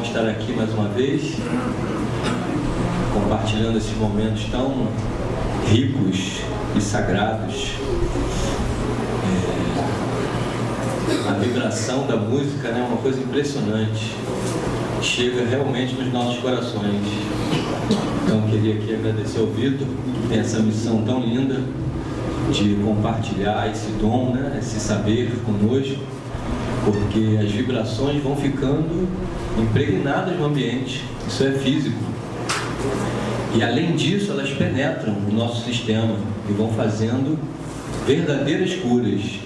estar aqui mais uma vez, compartilhando esses momentos tão ricos e sagrados. A vibração da música, né, é uma coisa impressionante, chega realmente nos nossos corações. Então eu queria aqui agradecer ao Vitor, que tem essa missão tão linda de compartilhar esse dom, né, esse saber conosco, porque as vibrações vão ficando impregnadas no ambiente, isso é físico. E além disso, elas penetram o nosso sistema e vão fazendo verdadeiras curas.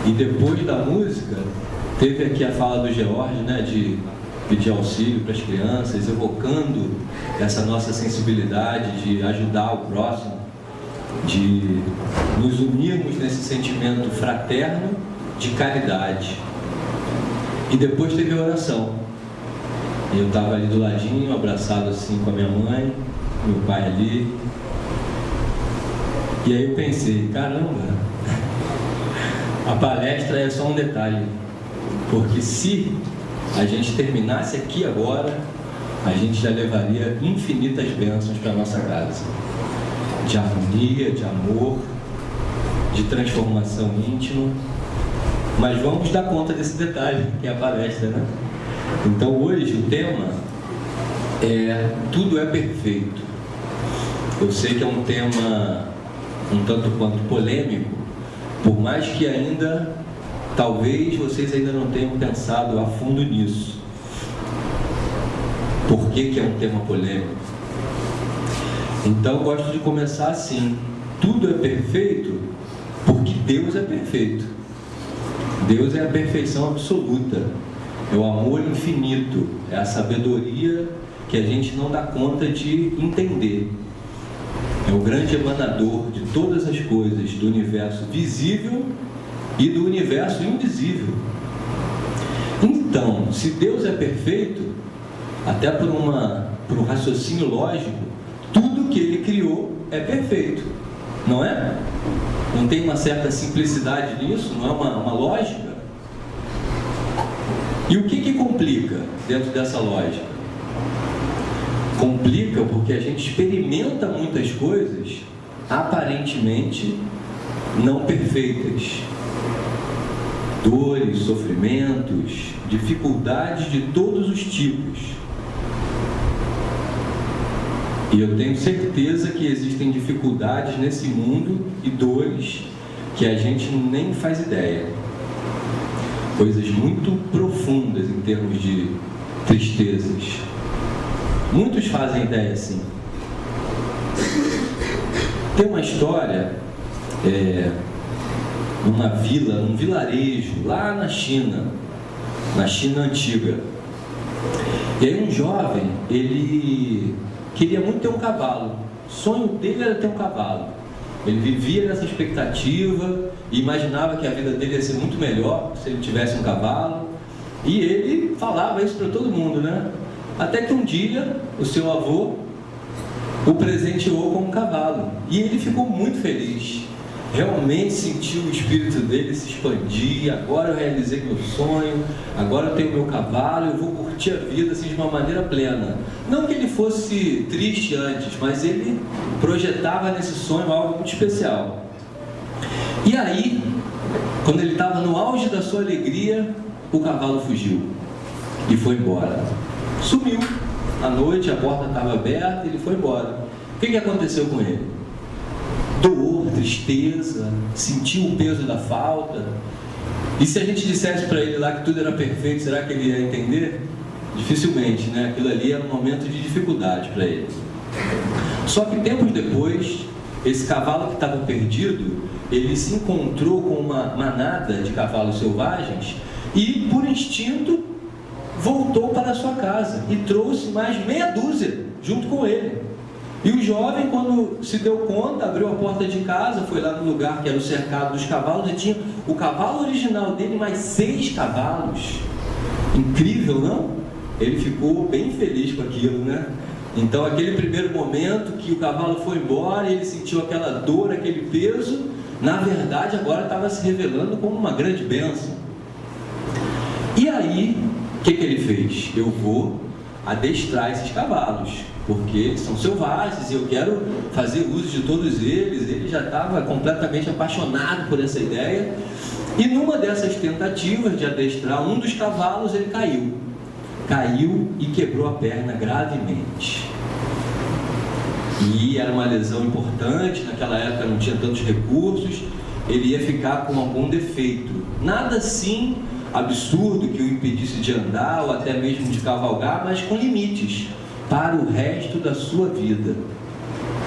E depois da música, teve aqui a fala do George, né, de pedir auxílio para as crianças, evocando essa nossa sensibilidade de ajudar o próximo, de nos unirmos nesse sentimento fraterno de caridade. E depois teve a oração. E eu estava ali do ladinho, abraçado assim com a minha mãe, meu pai ali. E aí eu pensei, caramba, a palestra é só um detalhe, porque se a gente terminasse aqui agora, a gente já levaria infinitas bênçãos para a nossa casa, de harmonia, de amor, de transformação íntima. Mas vamos dar conta desse detalhe, que é a palestra, né? Então hoje o tema é Tudo é Perfeito. Eu sei que é um tema um tanto quanto polêmico, por mais que ainda, talvez vocês ainda não tenham pensado a fundo nisso. Por que é um tema polêmico? Então eu gosto de começar assim: tudo é perfeito porque Deus é perfeito. Deus é a perfeição absoluta, é o amor infinito, é a sabedoria que a gente não dá conta de entender. É o grande emanador de todas as coisas, do universo visível e do universo invisível. Então, se Deus é perfeito, até por um raciocínio lógico, tudo que Ele criou é perfeito, não é? Não tem uma certa simplicidade nisso? Não é uma lógica? E o que complica dentro dessa lógica? Complica porque a gente experimenta muitas coisas aparentemente não perfeitas. Dores, sofrimentos, dificuldades de todos os tipos. E eu tenho certeza que existem dificuldades nesse mundo e dores que a gente nem faz ideia. Coisas muito profundas em termos de tristezas. Muitos fazem ideia assim. Tem uma história, numa vila, num vilarejo, lá na China antiga. E aí um jovem, ele queria muito ter um cavalo. O sonho dele era ter um cavalo. Ele vivia nessa expectativa e imaginava que a vida dele ia ser muito melhor se ele tivesse um cavalo. E ele falava isso para todo mundo, né? Até que um dia o seu avô o presenteou com um cavalo. E ele ficou muito feliz. Realmente sentiu o espírito dele se expandir. Agora eu realizei meu sonho, agora eu tenho meu cavalo, eu vou curtir a vida assim, de uma maneira plena. Não que ele fosse triste antes, mas ele projetava nesse sonho algo muito especial. E aí, quando ele estava no auge da sua alegria, o cavalo fugiu e foi embora. Sumiu. À noite a porta estava aberta e ele foi embora. O que aconteceu com ele? Dor, tristeza, sentiu o peso da falta. E se a gente dissesse para ele lá que tudo era perfeito, será que ele ia entender? Dificilmente, né? Aquilo ali era um momento de dificuldade para ele. Só que tempos depois, esse cavalo que estava perdido, ele se encontrou com uma manada de cavalos selvagens e, por instinto, voltou para a sua casa e trouxe mais meia dúzia junto com ele. E o jovem, quando se deu conta, abriu a porta de casa, foi lá no lugar que era o cercado dos cavalos e tinha o cavalo original dele mais 6 cavalos. Incrível, não? Ele ficou bem feliz com aquilo, né? Então, aquele primeiro momento que o cavalo foi embora e ele sentiu aquela dor, aquele peso, na verdade agora estava se revelando como uma grande bênção. E aí, que ele fez? Eu vou adestrar esses cavalos, porque eles são selvagens e eu quero fazer uso de todos eles. Ele já estava completamente apaixonado por essa ideia. E numa dessas tentativas de adestrar um dos cavalos, ele caiu e quebrou a perna gravemente. E era uma lesão importante, naquela época não tinha tantos recursos, ele ia ficar com algum defeito. Nada assim absurdo que o impedisse de andar ou até mesmo de cavalgar, mas com limites para o resto da sua vida.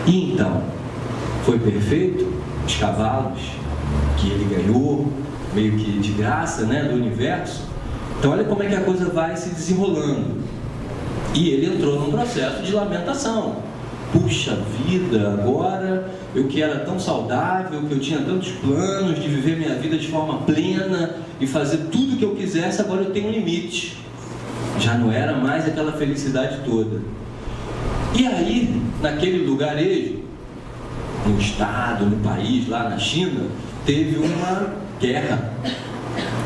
E então, foi perfeito? Os cavalos que ele ganhou, meio que de graça, né, do universo. Então olha como é que a coisa vai se desenrolando. E ele entrou num processo de lamentação. Puxa vida, agora eu que era tão saudável, que eu tinha tantos planos de viver minha vida de forma plena e fazer tudo o que eu quisesse, agora eu tenho um limite. Já não era mais aquela felicidade toda. E aí, naquele lugarejo, no estado, no país, lá na China, teve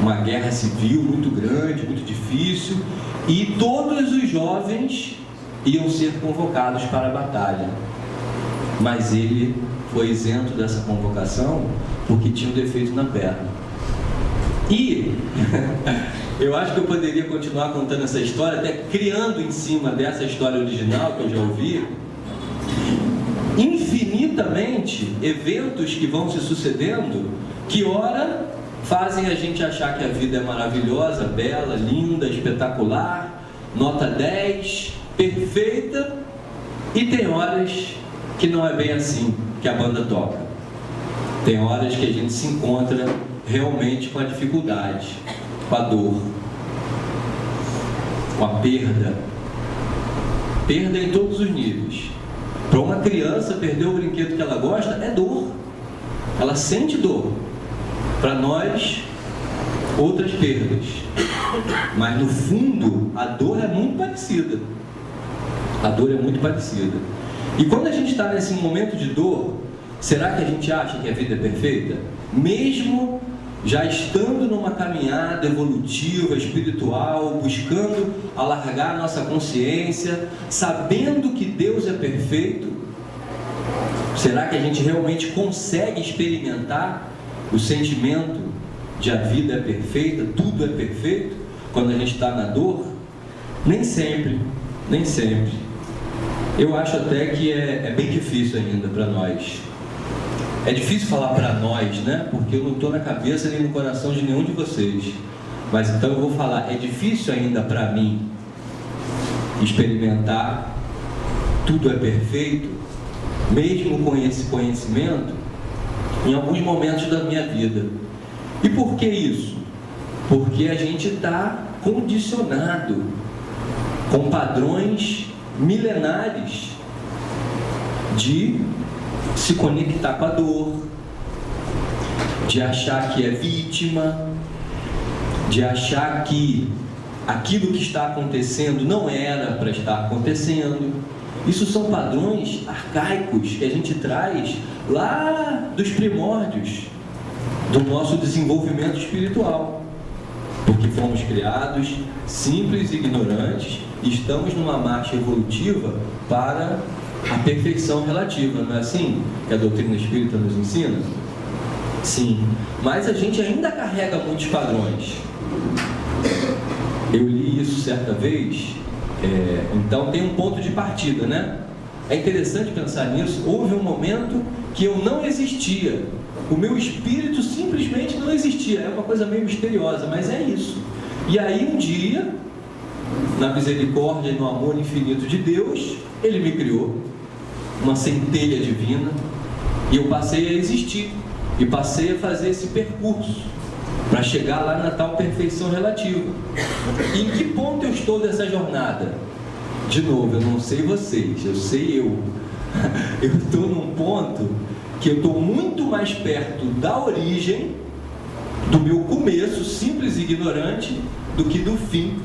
uma guerra civil muito grande, muito difícil, e todos os jovens iam ser convocados para a batalha, mas ele foi isento dessa convocação porque tinha um defeito na perna. E eu acho que eu poderia continuar contando essa história, até criando em cima dessa história original que eu já ouvi, infinitamente eventos que vão se sucedendo, que ora fazem a gente achar que a vida é maravilhosa, bela, linda, espetacular, nota 10, perfeita, e tem horas que não é bem assim que a banda toca. Tem horas que a gente se encontra realmente com a dificuldade, com a dor, com a perda em todos os níveis. Para uma criança, perder o brinquedo que ela gosta é dor, ela sente dor. Para nós, outras perdas, mas no fundo a dor é muito parecida. A dor é muito parecida. E quando a gente está nesse momento de dor, será que a gente acha que a vida é perfeita? Mesmo já estando numa caminhada evolutiva, espiritual, buscando alargar a nossa consciência, sabendo que Deus é perfeito, será que a gente realmente consegue experimentar o sentimento de a vida é perfeita, tudo é perfeito, quando a gente está na dor? Nem sempre. Eu acho até que é bem difícil ainda para nós. É difícil falar para nós, né? Porque eu não estou na cabeça nem no coração de nenhum de vocês. Mas então eu vou falar, é difícil ainda para mim experimentar tudo é perfeito, mesmo com esse conhecimento, em alguns momentos da minha vida. E por que isso? Porque a gente está condicionado com padrões milenares de se conectar com a dor, de achar que é vítima, de achar que aquilo que está acontecendo não era para estar acontecendo. Isso são padrões arcaicos que a gente traz lá dos primórdios do nosso desenvolvimento espiritual, porque fomos criados simples e ignorantes e estamos numa marcha evolutiva para a perfeição relativa, não é assim que a doutrina espírita nos ensina? Sim, mas a gente ainda carrega muitos padrões. Eu li isso certa vez, então tem um ponto de partida, né? É interessante pensar nisso. Houve um momento que eu não existia, o meu espírito simplesmente não existia. É uma coisa meio misteriosa, mas é isso. E aí um dia, na misericórdia e no amor infinito de Deus, Ele me criou, uma centelha divina, e eu passei a existir, e passei a fazer esse percurso para chegar lá na tal perfeição relativa. E em que ponto eu estou dessa jornada? De novo, eu não sei vocês, eu sei eu. Eu estou num ponto que eu estou muito mais perto da origem, do meu começo simples e ignorante, do que do fim,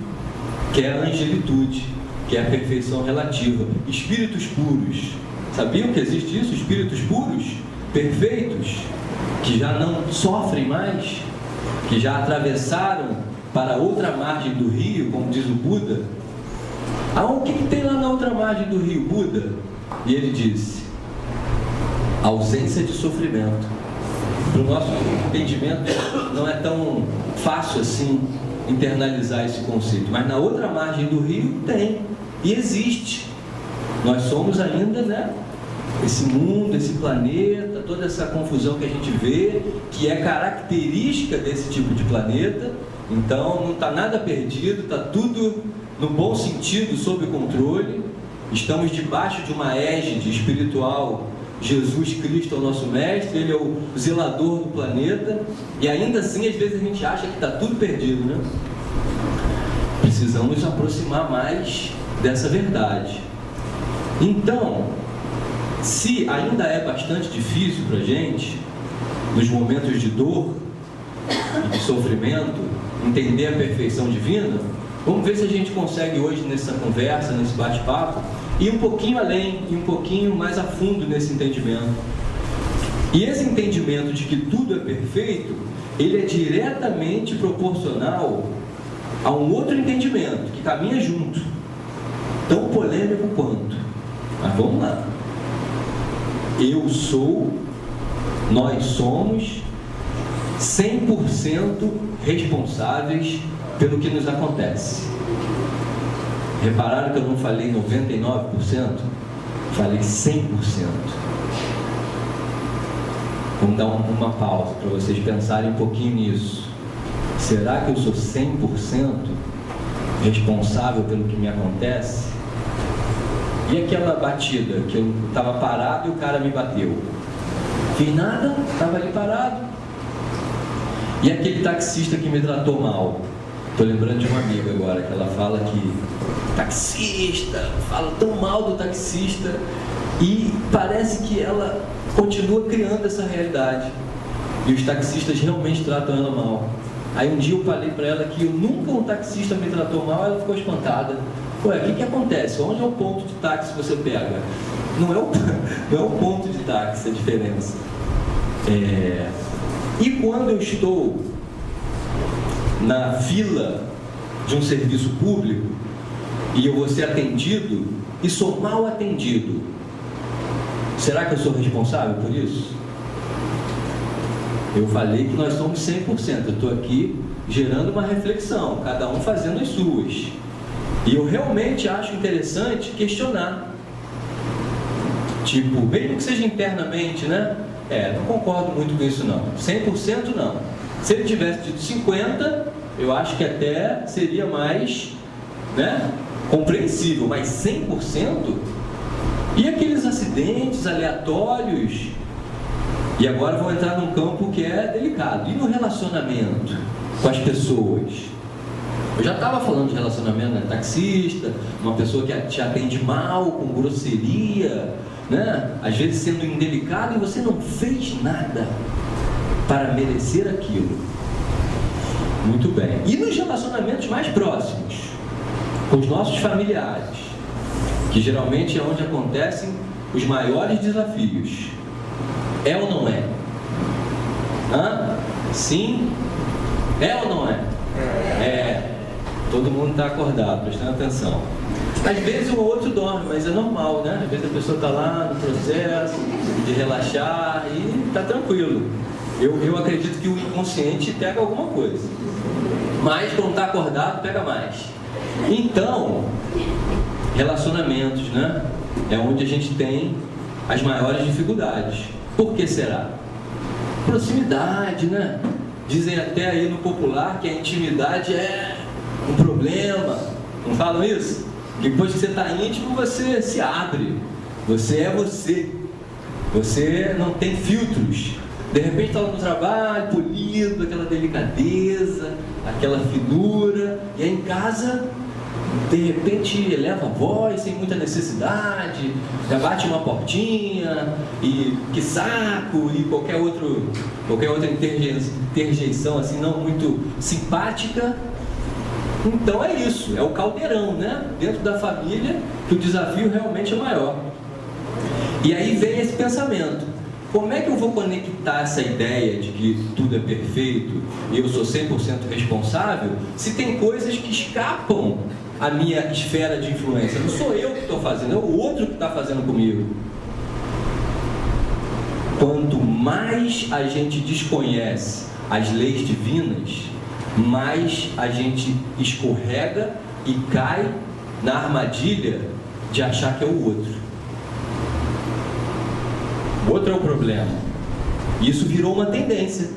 que é a angelitude, que é a perfeição relativa. Espíritos puros. Sabiam que existe isso? Espíritos puros, perfeitos, que já não sofrem mais, que já atravessaram para outra margem do rio, como diz o Buda, o que tem lá na outra margem do rio, Buda? E ele disse: ausência de sofrimento. Para o nosso entendimento não é tão fácil assim internalizar esse conceito, mas na outra margem do rio tem, e existe. Nós somos ainda, né, esse mundo, esse planeta, toda essa confusão que a gente vê, que é característica desse tipo de planeta. Então não está nada perdido, está tudo no bom sentido, sob controle. Estamos debaixo de uma égide espiritual. Jesus Cristo é o nosso mestre, Ele é o zelador do planeta, e ainda assim às vezes a gente acha que está tudo perdido, né? Precisamos nos aproximar mais dessa verdade. Então, se ainda é bastante difícil para a gente, nos momentos de dor e de sofrimento, entender a perfeição divina, vamos ver se a gente consegue hoje nessa conversa, nesse bate-papo, ir um pouquinho além, e um pouquinho mais a fundo nesse entendimento. E esse entendimento de que tudo é perfeito, ele é diretamente proporcional a um outro entendimento, que caminha junto, tão polêmico quanto. Mas vamos lá. Eu sou, nós somos 100% responsáveis pelo que nos acontece. Repararam que eu não falei 99%? Falei 100%. Vamos dar uma pausa para vocês pensarem um pouquinho nisso. Será que eu sou 100% responsável pelo que me acontece? E aquela batida que eu estava parado e o cara me bateu? Fiz nada, estava ali parado. E aquele taxista que me tratou mal? Estou lembrando de uma amiga agora, que ela fala que taxista, fala tão mal do taxista, e parece que ela continua criando essa realidade, e os taxistas realmente tratam ela mal. Aí um dia eu falei para ela que nunca um taxista me tratou mal, ela ficou espantada. Ué, o que acontece? Onde é o ponto de táxi que você pega? Não é o ponto de táxi a diferença. E quando eu estou na fila de um serviço público e eu vou ser atendido e sou mal atendido, será que eu sou responsável por isso? Eu falei que nós somos 100%. Eu estou aqui gerando uma reflexão, cada um fazendo as suas. E eu realmente acho interessante questionar. Tipo, mesmo que seja internamente, né? Não concordo muito com isso não. 100% não. Se ele tivesse dito 50%, eu acho que até seria mais, né, compreensível. Mas 100%? E aqueles acidentes aleatórios? E agora vou entrar num campo que é delicado. E no relacionamento com as pessoas? Eu já estava falando de relacionamento, né? Taxista, uma pessoa que te atende mal, com grosseria, né? Às vezes sendo indelicado, e você não fez nada para merecer aquilo. Muito bem. E nos relacionamentos mais próximos, com os nossos familiares, que geralmente é onde acontecem os maiores desafios. É ou não é? Sim? É ou não é? Todo mundo está acordado, prestando atenção. Às vezes o outro dorme, mas é normal, né? Às vezes a pessoa está lá no processo de relaxar e está tranquilo. Eu acredito que o inconsciente pega alguma coisa. Mas quando está acordado, pega mais. Então, relacionamentos, né? É onde a gente tem as maiores dificuldades. Por que será? Proximidade, né? Dizem até aí no popular que a intimidade é um problema. Não falam isso? Depois que você está íntimo, você se abre. Você é você. Você não tem filtros. De repente está lá no trabalho, polido, aquela delicadeza, aquela finura. E aí em casa, de repente eleva a voz sem muita necessidade, já bate uma portinha, e que saco, e qualquer outra interjeição assim não muito simpática. Então é isso, é o caldeirão, né? Dentro da família, que o desafio realmente é maior. E aí vem esse pensamento: como é que eu vou conectar essa ideia de que tudo é perfeito e eu sou 100% responsável, se tem coisas que escapam à minha esfera de influência? Não sou eu que estou fazendo, é o outro que está fazendo comigo. Quanto mais a gente desconhece as leis divinas, mais a gente escorrega e cai na armadilha de achar que é o outro. O outro é o problema. Isso virou uma tendência.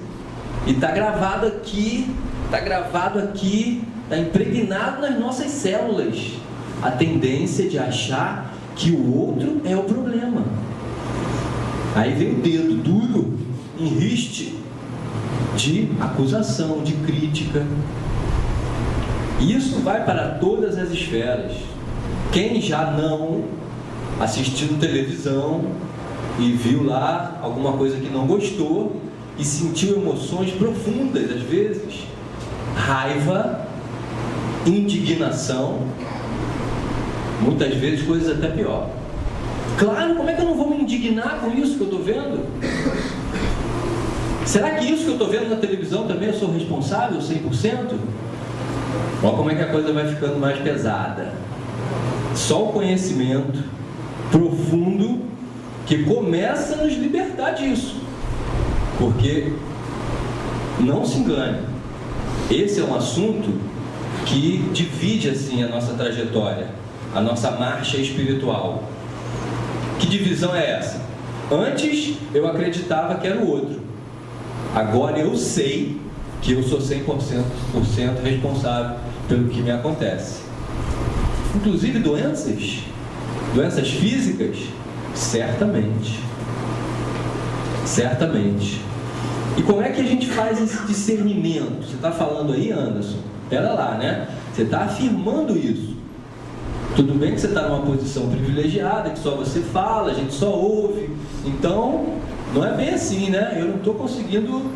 E está gravado aqui, está impregnado nas nossas células. A tendência de achar que o outro é o problema. Aí vem o dedo duro, em riste, de acusação, de crítica. Isso vai para todas as esferas. Quem já não assistiu televisão e viu lá alguma coisa que não gostou e sentiu emoções profundas, às vezes, raiva, indignação, muitas vezes coisas até pior. Claro, como é que eu não vou me indignar com isso que eu estou vendo? Será que isso que eu estou vendo na televisão também eu sou responsável 100%? Olha como é que a coisa vai ficando mais pesada. Só o conhecimento profundo que começa a nos libertar disso. Porque, não se engane, esse é um assunto que divide assim a nossa trajetória, a nossa marcha espiritual. Que divisão é essa? Antes eu acreditava que era o outro. Agora eu sei que eu sou 100% responsável pelo que me acontece. Inclusive doenças físicas, certamente. E como é que a gente faz esse discernimento? Você está falando aí, Anderson? Pera lá, né? Você está afirmando isso. Tudo bem que você está numa posição privilegiada, que só você fala, a gente só ouve. Então, não é bem assim, né? Eu não estou conseguindo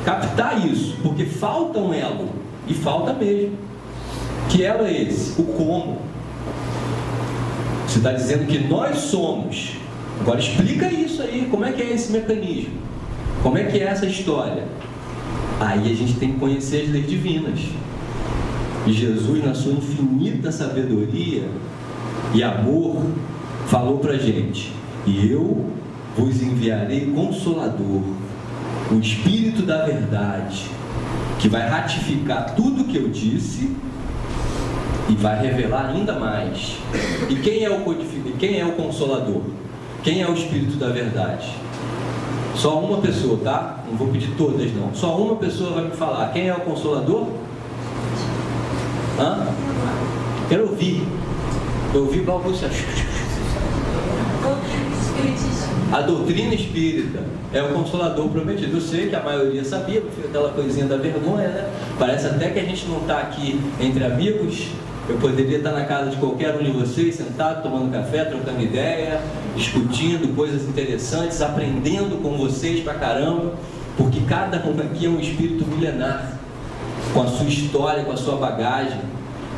captar isso, porque falta um elo, e falta mesmo. Que elo é esse? O como. Você está dizendo que nós somos. Agora explica isso aí, como é que é esse mecanismo? Como é que é essa história? Aí a gente tem que conhecer as leis divinas. E Jesus, na sua infinita sabedoria e amor, falou para a gente: e eu vos enviarei Consolador, o Espírito da Verdade, que vai ratificar tudo o que eu disse e vai revelar ainda mais. E quem é o Consolador? Quem é o Espírito da Verdade? Só uma pessoa, tá? Não vou pedir todas não. Só uma pessoa vai me falar. Quem é o Consolador? Hã? Quero ouvir. Eu ouvi balbuciar. A doutrina espírita é o Consolador prometido. Eu sei que a maioria sabia, porque aquela coisinha da vergonha, né? Parece até que a gente não está aqui entre amigos. Eu poderia estar na casa de qualquer um de vocês, sentado, tomando café, trocando ideia, discutindo coisas interessantes, aprendendo com vocês pra caramba, porque cada um aqui é um espírito milenar, com a sua história, com a sua bagagem.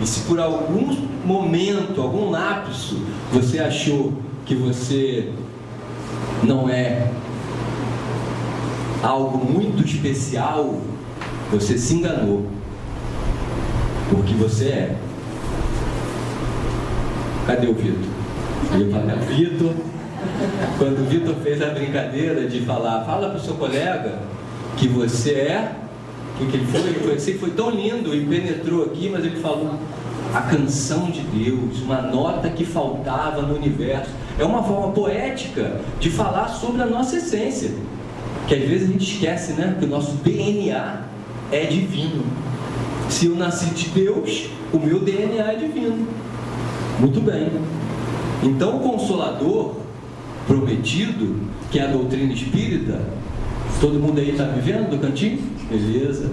E se por algum momento, algum lapso, você achou que você não é algo muito especial, você se enganou, porque você é. Cadê o Vitor? Eu ia falar, Vitor. Quando o Vitor fez a brincadeira de falar, fala para o seu colega que você é, o que ele foi? Ele foi, foi tão lindo e penetrou aqui, mas ele falou a canção de Deus, uma nota que faltava no universo. É uma forma poética de falar sobre a nossa essência, que às vezes a gente esquece, né? Que o nosso DNA é divino. Se eu nasci de Deus, o meu DNA é divino. Muito bem. Então o Consolador prometido, que é a doutrina espírita, todo mundo aí está me vendo do cantinho? Beleza.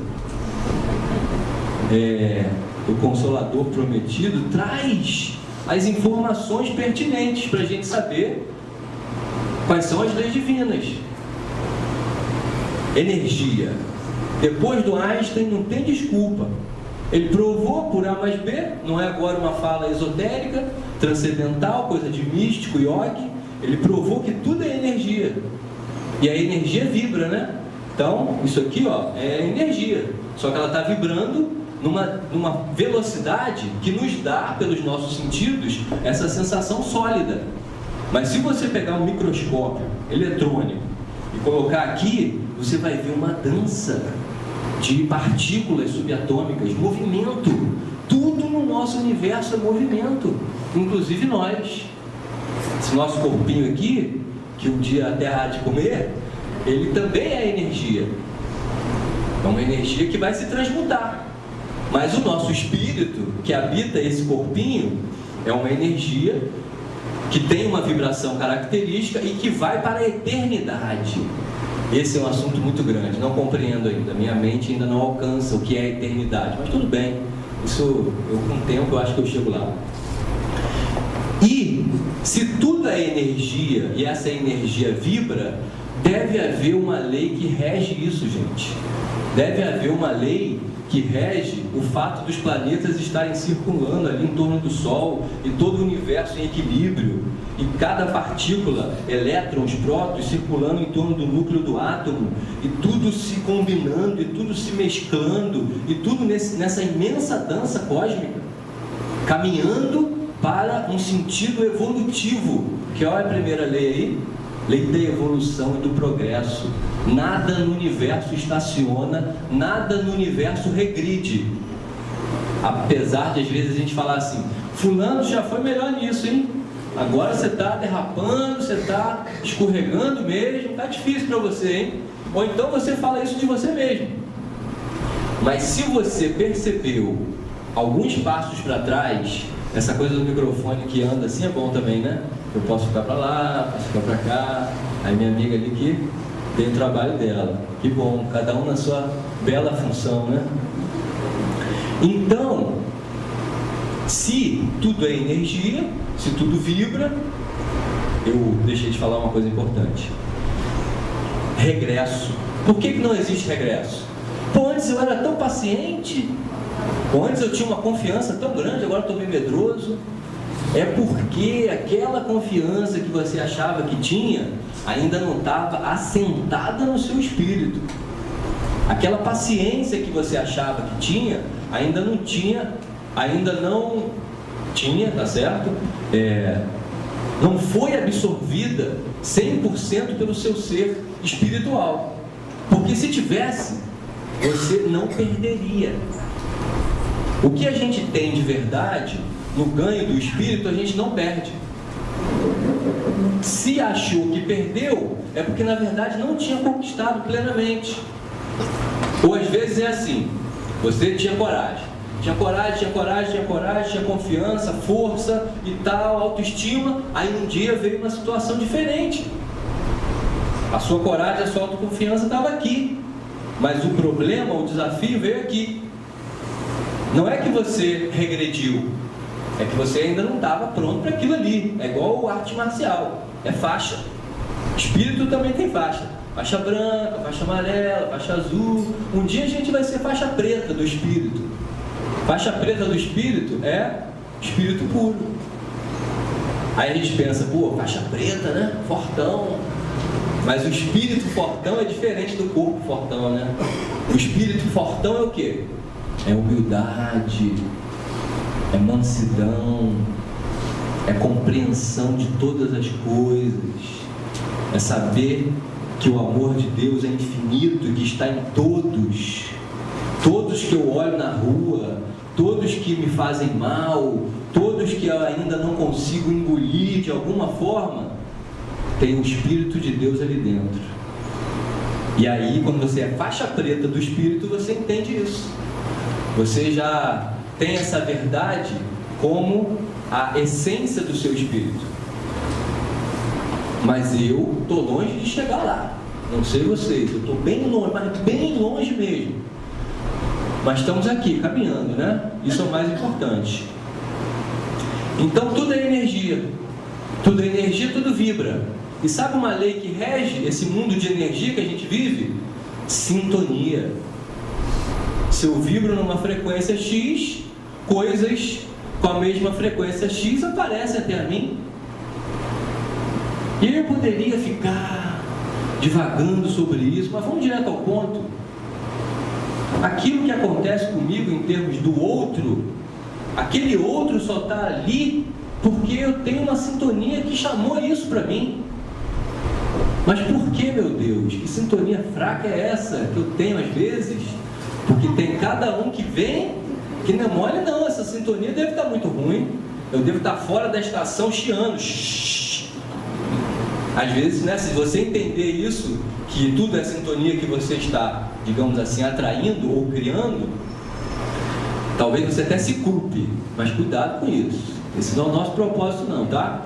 O Consolador prometido traz as informações pertinentes para a gente saber quais são as leis divinas. Energia. Depois do Einstein não tem desculpa. Ele provou por A mais B, não é agora uma fala esotérica, transcendental, coisa de místico, yogi. Ele provou que tudo é energia. E a energia vibra, né? Então, isso aqui, ó, é energia. Só que ela está vibrando numa velocidade que nos dá, pelos nossos sentidos, essa sensação sólida. Mas se você pegar um microscópio eletrônico e colocar aqui, você vai ver uma dança de partículas subatômicas, movimento. Tudo no nosso universo é movimento, inclusive nós. Esse nosso corpinho aqui, que um dia a Terra há de comer, ele também é energia. É uma energia que vai se transmutar. Mas o nosso espírito, que habita esse corpinho, é uma energia que tem uma vibração característica e que vai para a eternidade. Esse é um assunto muito grande, não compreendo ainda. Minha mente ainda não alcança o que é a eternidade. Mas tudo bem, isso com o tempo eu acho que eu chego lá. E se tudo é energia e essa energia vibra, deve haver uma lei que rege isso, gente. Deve haver uma lei que rege o fato dos planetas estarem circulando ali em torno do Sol e todo o universo em equilíbrio, e cada partícula, elétrons, prótons, circulando em torno do núcleo do átomo, e tudo se combinando, e tudo se mesclando, e tudo nessa imensa dança cósmica, caminhando para um sentido evolutivo, que olha a primeira lei aí, lei da evolução e do progresso. Nada no universo estaciona, nada no universo regride. Apesar de às vezes a gente falar assim, fulano já foi melhor nisso, hein? Agora você está derrapando, você está escorregando mesmo, está difícil para você, hein? Ou então você fala isso de você mesmo. Mas se você percebeu alguns passos para trás, essa coisa do microfone que anda assim é bom também, né? Eu posso ficar para lá, posso ficar para cá. Aí minha amiga ali que tem o trabalho dela. Que bom, cada um na sua bela função, né? Então, se tudo é energia, se tudo vibra, eu deixei de falar uma coisa importante. Regresso. Por que não existe regresso? Pô, antes eu era tão paciente, pô, antes eu tinha uma confiança tão grande, agora estou meio medroso. É porque aquela confiança que você achava que tinha ainda não estava assentada no seu espírito. Aquela paciência que você achava que tinha ainda não tinha, tá certo? Não foi absorvida 100% pelo seu ser espiritual. Porque se tivesse, você não perderia. O que a gente tem de verdade no ganho do espírito, a gente não perde. Se achou que perdeu, é porque na verdade não tinha conquistado plenamente. Ou às vezes é assim, você tinha coragem, tinha confiança, força e tal, autoestima, aí um dia veio uma situação diferente. A sua coragem, a sua autoconfiança estava aqui, mas o problema, o desafio veio aqui. Não é que você regrediu, é que você ainda não estava pronto para aquilo ali. É igual arte marcial, é faixa. Espírito também tem faixa. Faixa branca, faixa amarela, faixa azul. Um dia a gente vai ser faixa preta do espírito. Faixa preta do espírito é espírito puro. Aí a gente pensa, pô, faixa preta, né? Fortão. Mas o espírito fortão é diferente do corpo fortão, né? O espírito fortão é o quê? É humildade, é mansidão, é compreensão de todas as coisas, é saber que o amor de Deus é infinito e que está em todos. Todos que eu olho na rua, todos que me fazem mal, todos que eu ainda não consigo engolir de alguma forma, tem o Espírito de Deus ali dentro. E aí, quando você é faixa preta do Espírito, você entende isso. Você já tem essa verdade como a essência do seu Espírito. Mas eu estou longe de chegar lá. Não sei vocês, eu estou bem longe, mas bem longe mesmo. Mas estamos aqui, caminhando, né? Isso é o mais importante. Então tudo é energia. Tudo é energia, tudo vibra. E sabe uma lei que rege esse mundo de energia que a gente vive? Sintonia. Se eu vibro numa frequência X, coisas com a mesma frequência X aparecem até a mim. E eu poderia ficar divagando sobre isso, mas vamos direto ao ponto. Aquilo que acontece comigo em termos do outro, aquele outro só está ali porque eu tenho uma sintonia que chamou isso para mim. Mas por que, meu Deus? Que sintonia fraca é essa que eu tenho às vezes? Porque tem cada um que vem, que não é mole não, essa sintonia deve estar muito ruim. Eu devo estar fora da estação chiando. Às vezes, né, se você entender isso, que tudo é sintonia que você está, digamos assim, atraindo ou criando, talvez você até se culpe, mas cuidado com isso. Esse não é o nosso propósito não, tá?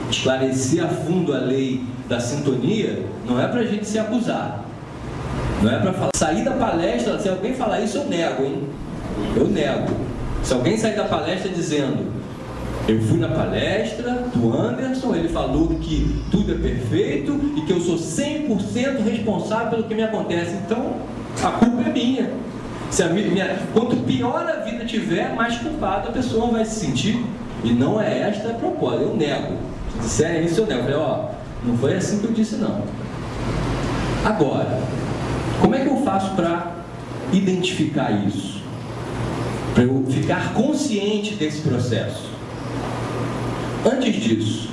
Esclarecer a fundo a lei da sintonia não é pra gente se acusar, não é pra falar, sair da palestra, se alguém falar isso eu nego, hein? Eu nego. Se alguém sair da palestra dizendo, eu fui na palestra do Anderson, ele falou que tudo é perfeito e que eu sou 100% responsável pelo que me acontece, então a culpa é minha. Quanto pior a vida tiver, mais culpada a pessoa vai se sentir. E não é esta a proposta, eu nego. Se disserem isso, eu nego. Eu falei, não foi assim que eu disse, não. Agora, como é que eu faço para identificar isso? Para eu ficar consciente desse processo? Antes disso,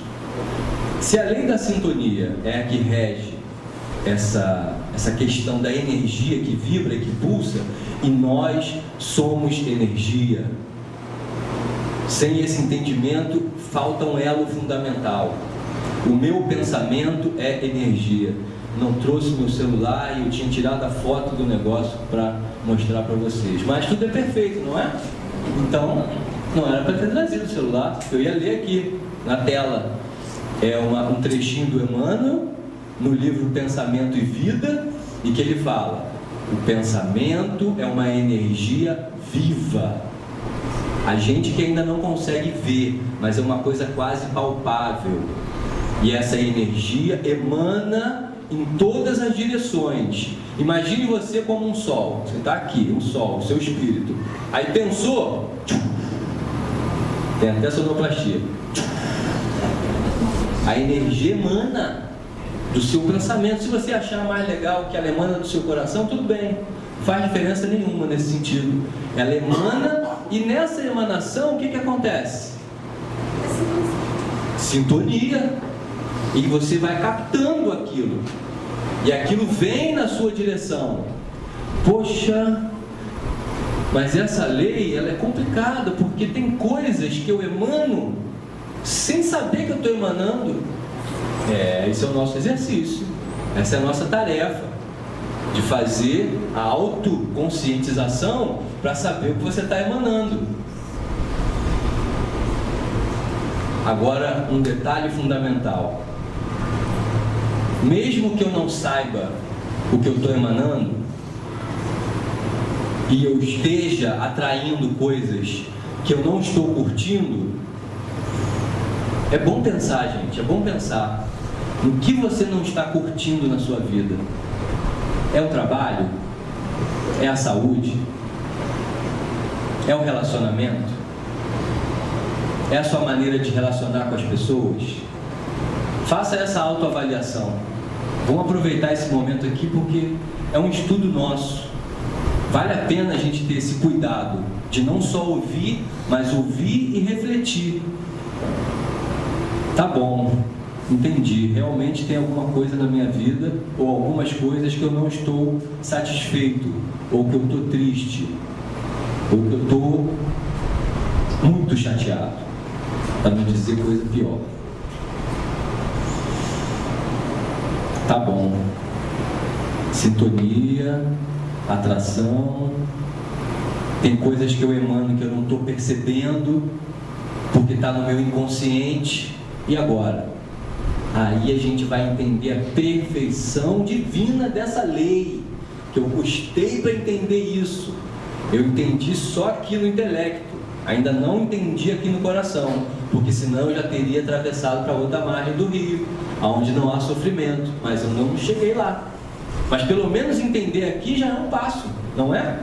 se a lei da sintonia é a que rege essa questão da energia que vibra e que pulsa, e nós somos energia. Sem esse entendimento, falta um elo fundamental. O meu pensamento é energia. Não trouxe meu celular e eu tinha tirado a foto do negócio para mostrar para vocês. Mas tudo é perfeito, não é? Então, não era para ter trazido o celular. Eu ia ler aqui na tela. É um trechinho do Emmanuel, no livro Pensamento e Vida, e que ele fala: o pensamento é uma energia viva. A gente que ainda não consegue ver, mas é uma coisa quase palpável. E essa energia emana em todas as direções. Imagine você como um sol. Você está aqui, um sol, o seu espírito. Aí pensou, tem até sonoplastia. A energia emana do seu pensamento. Se você achar mais legal que ela emana do seu coração, tudo bem. Não faz diferença nenhuma nesse sentido. Ela emana, e nessa emanação, o que acontece? Sintonia. E você vai captando aquilo. E aquilo vem na sua direção. Poxa, mas essa lei, ela é complicada, porque tem coisas que eu emano sem saber que eu estou emanando. Esse é o nosso exercício. Essa é a nossa tarefa, de fazer a autoconscientização para saber o que você está emanando. Agora, um detalhe fundamental. Mesmo que eu não saiba o que eu estou emanando, e eu esteja atraindo coisas que eu não estou curtindo, é bom pensar, gente, é bom pensar no que você não está curtindo na sua vida. É o trabalho? É a saúde? É o relacionamento? É a sua maneira de relacionar com as pessoas? Faça essa autoavaliação. Vamos aproveitar esse momento aqui porque é um estudo nosso. Vale a pena a gente ter esse cuidado de não só ouvir, mas ouvir e refletir. Tá bom, entendi. Realmente tem alguma coisa na minha vida, ou algumas coisas que eu não estou satisfeito, ou que eu estou triste, ou que eu estou muito chateado, para não dizer coisa pior. Tá bom. Sintonia, atração. Tem coisas que eu emano que eu não estou percebendo, porque está no meu inconsciente. E agora? Aí a gente vai entender a perfeição divina dessa lei, que eu custei para entender isso. Eu entendi só aqui no intelecto, ainda não entendi aqui no coração, porque senão eu já teria atravessado para outra margem do rio, onde não há sofrimento, mas eu não cheguei lá. Mas pelo menos entender aqui já é um passo, não é?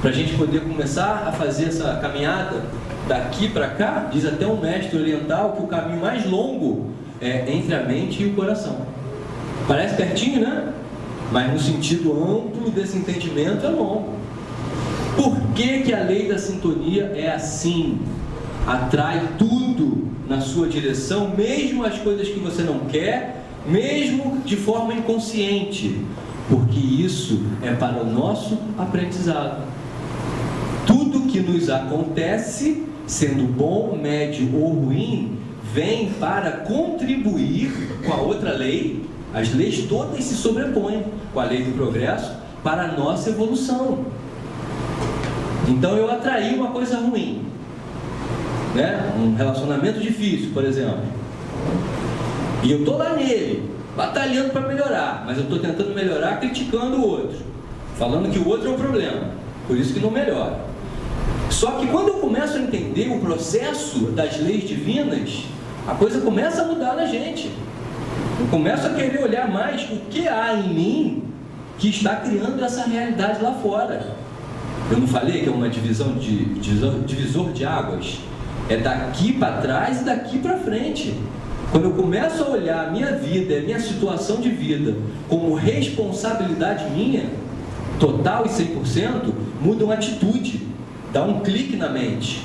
Para a gente poder começar a fazer essa caminhada daqui para cá. Diz até um mestre oriental que o caminho mais longo é entre a mente e o coração. Parece pertinho, né? Mas no sentido amplo desse entendimento é longo. Por que a lei da sintonia é assim? Atrai tudo na sua direção, mesmo as coisas que você não quer, mesmo de forma inconsciente, porque isso é para o nosso aprendizado. Tudo que nos acontece, sendo bom, médio ou ruim, vem para contribuir com a outra lei. As leis todas se sobrepõem com a lei do progresso para a nossa evolução. Então eu atraí uma coisa ruim, né? Um relacionamento difícil, por exemplo, e eu estou lá nele, batalhando para melhorar, mas eu estou tentando melhorar criticando o outro, falando que o outro é um problema, por isso que não melhora. Só que quando eu começo a entender o processo das leis divinas, a coisa começa a mudar na gente. Eu começo a querer olhar mais o que há em mim que está criando essa realidade lá fora. Eu não falei que é uma divisor de águas? É daqui para trás e daqui para frente. Quando eu começo a olhar a minha vida, a minha situação de vida, como responsabilidade minha, total e 100%, muda uma atitude, dá um clique na mente.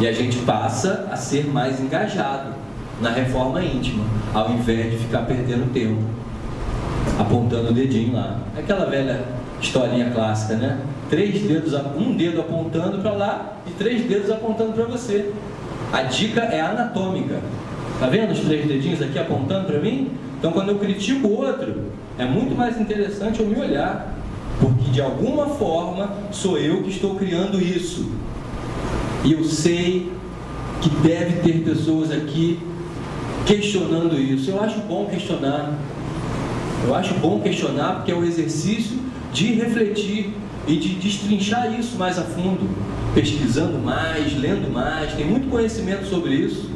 E a gente passa a ser mais engajado na reforma íntima, ao invés de ficar perdendo tempo, apontando o dedinho lá. Aquela velha historinha clássica, né? Um dedo apontando para lá e 3 dedos apontando para você. A dica é anatômica. Tá vendo os 3 dedinhos aqui apontando para mim? Então, quando eu critico o outro, é muito mais interessante eu me olhar, porque de alguma forma sou eu que estou criando isso. E eu sei que deve ter pessoas aqui questionando isso. Eu acho bom questionar. Eu acho bom questionar porque é um exercício de refletir e de destrinchar isso mais a fundo, pesquisando mais, lendo mais, tem muito conhecimento sobre isso.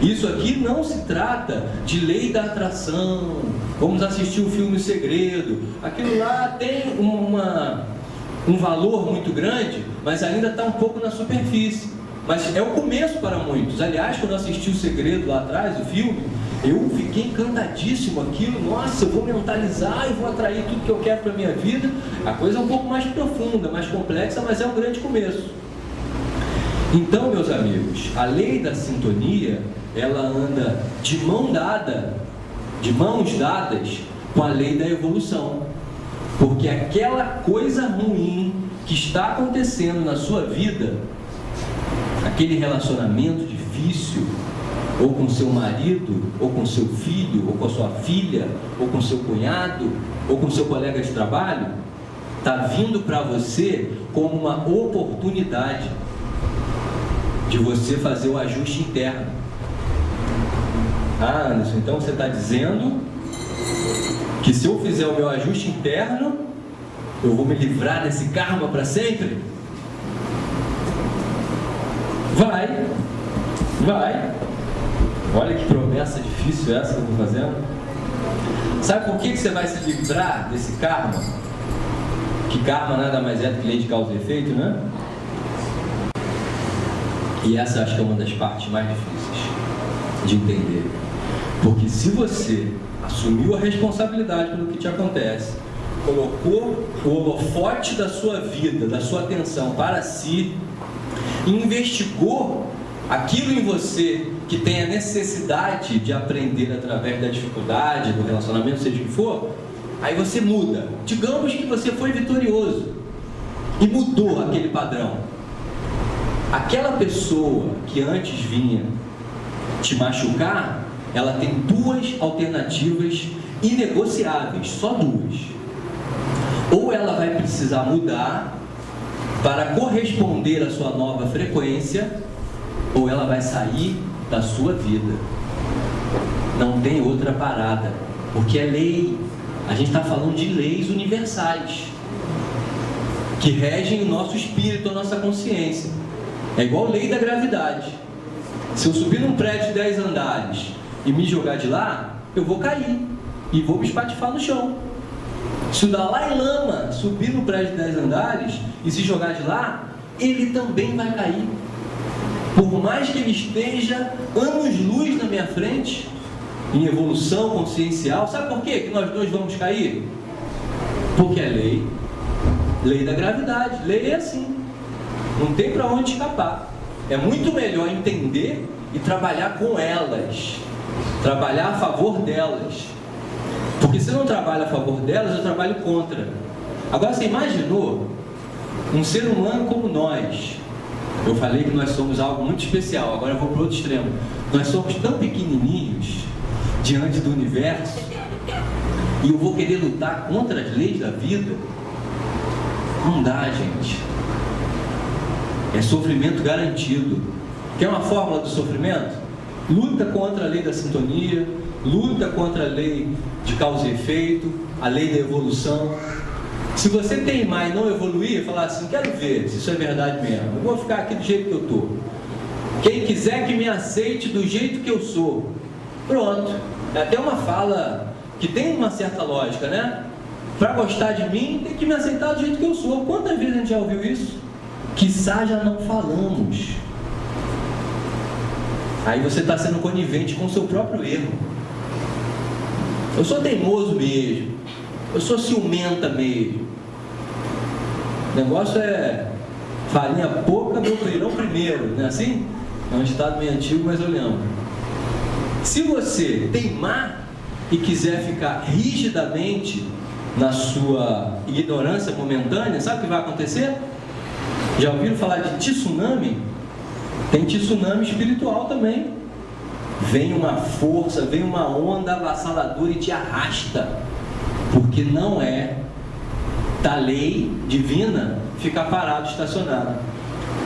Isso aqui não se trata de lei da atração, vamos assistir o filme O Segredo, aquilo lá tem um valor muito grande, mas ainda está um pouco na superfície, mas é o começo para muitos. Aliás, quando eu assisti O Segredo lá atrás, o filme, eu fiquei encantadíssimo aquilo. Nossa, eu vou mentalizar e vou atrair tudo que eu quero para a minha vida. A coisa é um pouco mais profunda, mais complexa, mas é um grande começo. Então, meus amigos, a lei da sintonia, ela anda de mãos dadas com a lei da evolução. Porque aquela coisa ruim que está acontecendo na sua vida, aquele relacionamento difícil, ou com seu marido, ou com seu filho, ou com a sua filha, ou com seu cunhado, ou com seu colega de trabalho, está vindo para você como uma oportunidade de você fazer o ajuste interno. Ah, Anderson, então você está dizendo que se eu fizer o meu ajuste interno, eu vou me livrar desse karma para sempre? Vai. Olha que promessa difícil essa que eu estou fazendo. Sabe por que você vai se livrar desse karma? Que karma nada mais é do que lei de causa e efeito, né? E essa acho que é uma das partes mais difíceis de entender. Porque se você assumiu a responsabilidade pelo que te acontece, colocou o holofote da sua vida, da sua atenção para si, e investigou aquilo em você que tem a necessidade de aprender através da dificuldade, do relacionamento, seja o que for, aí você muda. Digamos que você foi vitorioso e mudou aquele padrão. Aquela pessoa que antes vinha te machucar, ela tem 2 alternativas inegociáveis, só 2. Ou ela vai precisar mudar para corresponder à sua nova frequência, ou ela vai sair da sua vida. Não tem outra parada, porque é lei. A gente está falando de leis universais que regem o nosso espírito, a nossa consciência. É igual a lei da gravidade. Se eu subir num prédio de 10 andares e me jogar de lá, eu vou cair e vou me espatifar no chão. Se o Dalai Lama subir no prédio de 10 andares e se jogar de lá, ele também vai cair. Por mais que ele esteja anos-luz na minha frente, em evolução consciencial. Sabe por quê que nós dois vamos cair? Porque é lei da gravidade. Lei é assim, não tem para onde escapar. É muito melhor entender e trabalhar com elas, trabalhar a favor delas, porque se eu não trabalho a favor delas, eu trabalho contra. Agora, você imaginou um ser humano como nós? Eu falei que nós somos algo muito especial, agora eu vou para o outro extremo. Nós somos tão pequenininhos diante do universo, e eu vou querer lutar contra as leis da vida? Não dá, gente. É sofrimento garantido. Quer uma fórmula do sofrimento? Luta contra a lei da sintonia, luta contra a lei de causa e efeito, a lei da evolução. Se você teimar e não evoluir, falar assim, quero ver se isso é verdade mesmo, eu vou ficar aqui do jeito que eu estou. Quem quiser que me aceite do jeito que eu sou. Pronto. É até uma fala que tem uma certa lógica, né? Para gostar de mim, tem que me aceitar do jeito que eu sou. Quantas vezes a gente já ouviu isso? Quiçá já não falamos. Aí você está sendo conivente com o seu próprio erro. Eu sou teimoso mesmo. Eu sou ciumenta mesmo. O negócio é farinha pouca, meu feirão primeiro, não é assim? É um ditado meio antigo, mas eu lembro. Se você teimar e quiser ficar rigidamente na sua ignorância momentânea, sabe o que vai acontecer? Já ouviram falar de tsunami? Tem tsunami espiritual também. Vem uma força, vem uma onda avassaladora e te arrasta, porque não é da lei divina ficar parado, estacionado.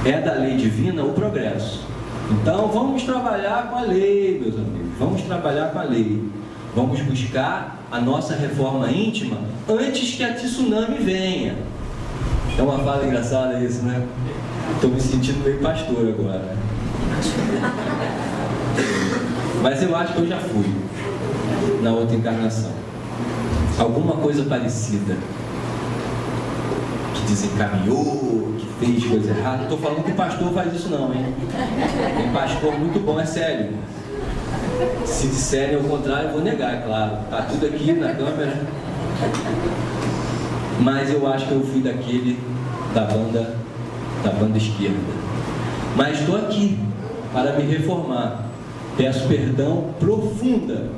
É da lei divina o progresso. Então vamos trabalhar com a lei, meus amigos. Vamos trabalhar com a lei. Vamos buscar a nossa reforma íntima antes que a tsunami venha. É uma fala engraçada isso, né? Estou me sentindo meio pastor agora. Mas eu acho que eu já fui na outra encarnação. Alguma coisa parecida. Que desencaminhou, que fez coisa errada. Não estou falando que o pastor faz isso não, hein? Tem pastor muito bom, é sério. Se disserem ao contrário, eu vou negar, é claro. Está tudo aqui na câmera. Mas eu acho que eu fui daquele da banda esquerda. Mas estou aqui para me reformar. Peço perdão profunda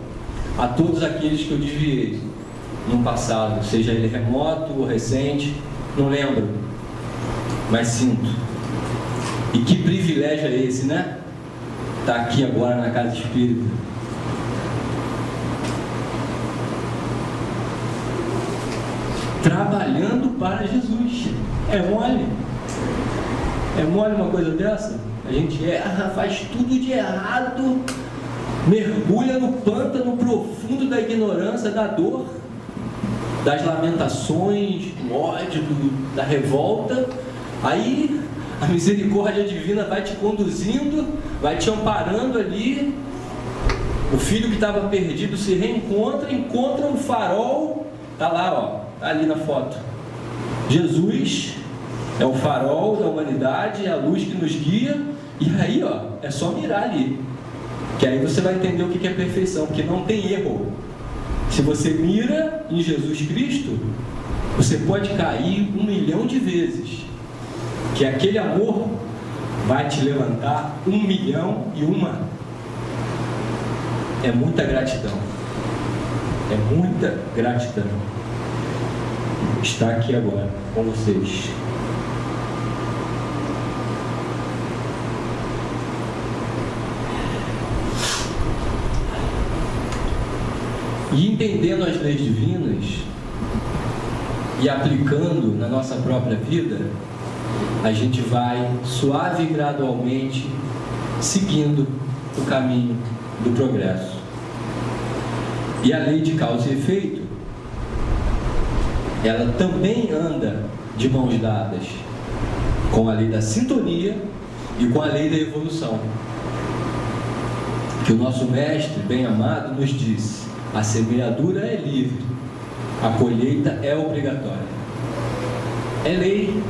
a todos aqueles que eu desviei no passado, seja ele remoto ou recente, não lembro, mas sinto. E que privilégio é esse, né? Estar aqui agora na casa espírita. Trabalhando para Jesus. É mole? É mole uma coisa dessa? A gente erra, faz tudo de errado, mergulha no pântano profundo da ignorância, da dor, das lamentações, do ódio, da revolta. Aí a misericórdia divina vai te conduzindo, vai te amparando ali. O filho que estava perdido se reencontra, encontra um farol, está lá, ó, tá ali na foto. Jesus é o farol da humanidade, é a luz que nos guia. E aí, ó, é só mirar ali, que aí você vai entender o que é perfeição, porque não tem erro. Se você mira em Jesus Cristo, você pode cair 1 milhão de vezes, que aquele amor vai te levantar 1 milhão e uma. É muita gratidão. É muita gratidão estar aqui agora com vocês. E entendendo as leis divinas e aplicando na nossa própria vida, a gente vai suave e gradualmente seguindo o caminho do progresso. E a lei de causa e efeito, ela também anda de mãos dadas com a lei da sintonia e com a lei da evolução. Que o nosso mestre bem-amado nos disse: a semeadura é livre, a colheita é obrigatória. É lei.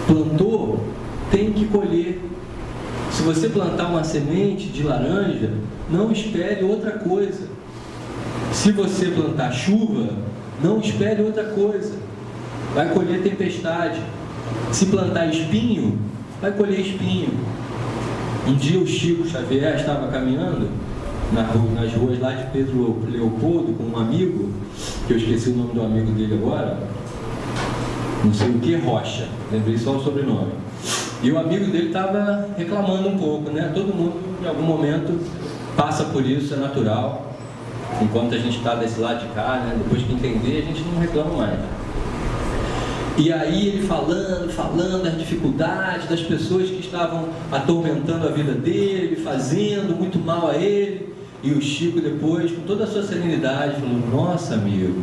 Plantou, tem que colher. Se você plantar uma semente de laranja, não espere outra coisa. Se você plantar chuva, não espere outra coisa. Vai colher tempestade. Se plantar espinho, vai colher espinho. Um dia o Chico Xavier estava caminhando nas ruas lá de Pedro Leopoldo com um amigo, que eu esqueci o nome do amigo dele agora, não sei o que, Rocha, lembrei só o sobrenome. E o amigo dele estava reclamando um pouco, né? Todo mundo em algum momento passa por isso, é natural. Enquanto a gente está desse lado de cá, né? Depois que entender, a gente não reclama mais. E aí ele falando das dificuldades, das pessoas que estavam atormentando a vida dele, fazendo muito mal a ele. E o Chico depois, com toda a sua serenidade, falou: nossa, amigo,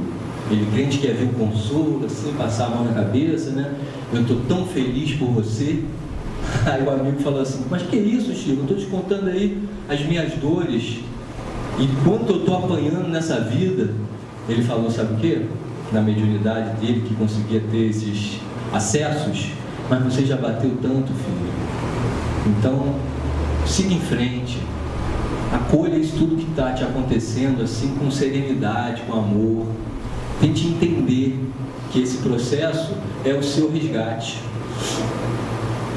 ele crente que ia vir um consolo, assim, passar a mão na cabeça, né? Eu estou tão feliz por você. Aí o amigo falou assim: mas que isso, Chico? Eu estou te contando aí as minhas dores. E quanto eu estou apanhando nessa vida. Ele falou, sabe o quê? Na mediunidade dele, que conseguia ter esses acessos. Mas você já bateu tanto, filho. Então, siga em frente. Acolha isso tudo que está te acontecendo assim, com serenidade, com amor. Tente entender que esse processo é o seu resgate,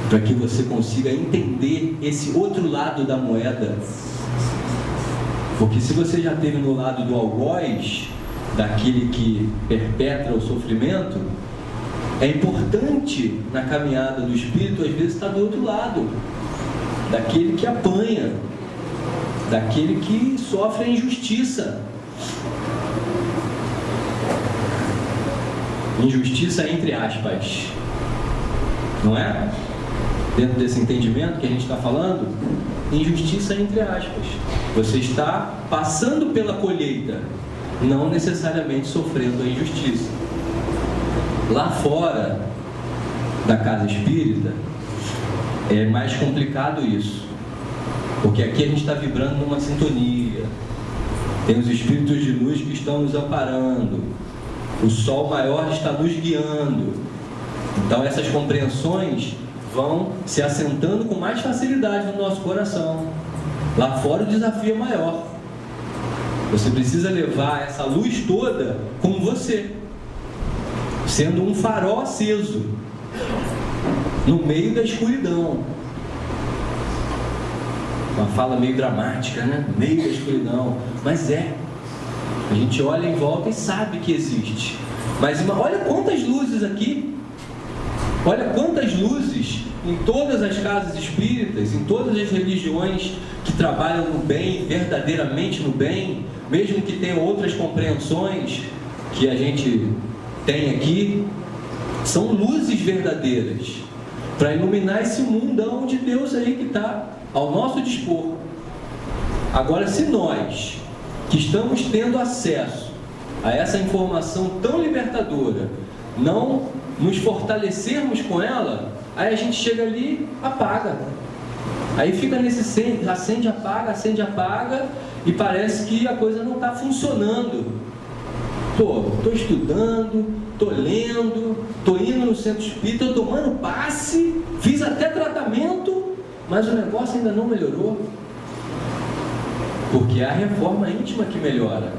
para que você consiga entender esse outro lado da moeda. Porque se você já esteve no lado do algoz, daquele que perpetra o sofrimento, é importante na caminhada do espírito, às vezes, estar do outro lado, daquele que apanha, daquele que sofre a injustiça. Injustiça entre aspas, não é? Dentro desse entendimento que a gente está falando, injustiça entre aspas. Você está passando pela colheita, não necessariamente sofrendo a injustiça. Lá fora da casa espírita é mais complicado isso, porque aqui a gente está vibrando numa sintonia, tem os espíritos de luz que estão nos amparando, o sol maior está nos guiando. Então essas compreensões vão se assentando com mais facilidade no nosso coração. Lá fora o desafio é maior. Você precisa levar essa luz toda com você, sendo um farol aceso no meio da escuridão. Uma fala meio dramática, né? No meio da escuridão. Mas é. A gente olha em volta e sabe que existe. Mas olha quantas luzes aqui. Olha quantas luzes em todas as casas espíritas, em todas as religiões que trabalham no bem, verdadeiramente no bem, mesmo que tenham outras compreensões que a gente tem aqui, são luzes verdadeiras para iluminar esse mundão de Deus aí que está ao nosso dispor. Agora, se nós que estamos tendo acesso a essa informação tão libertadora não nos fortalecermos com ela, aí a gente chega ali, apaga. Aí fica nesse acende, apaga, e parece que a coisa não está funcionando. Estou estudando, estou lendo, estou indo no centro espírita, estou tomando passe, fiz até tratamento, mas o negócio ainda não melhorou. Porque é a reforma íntima que melhora.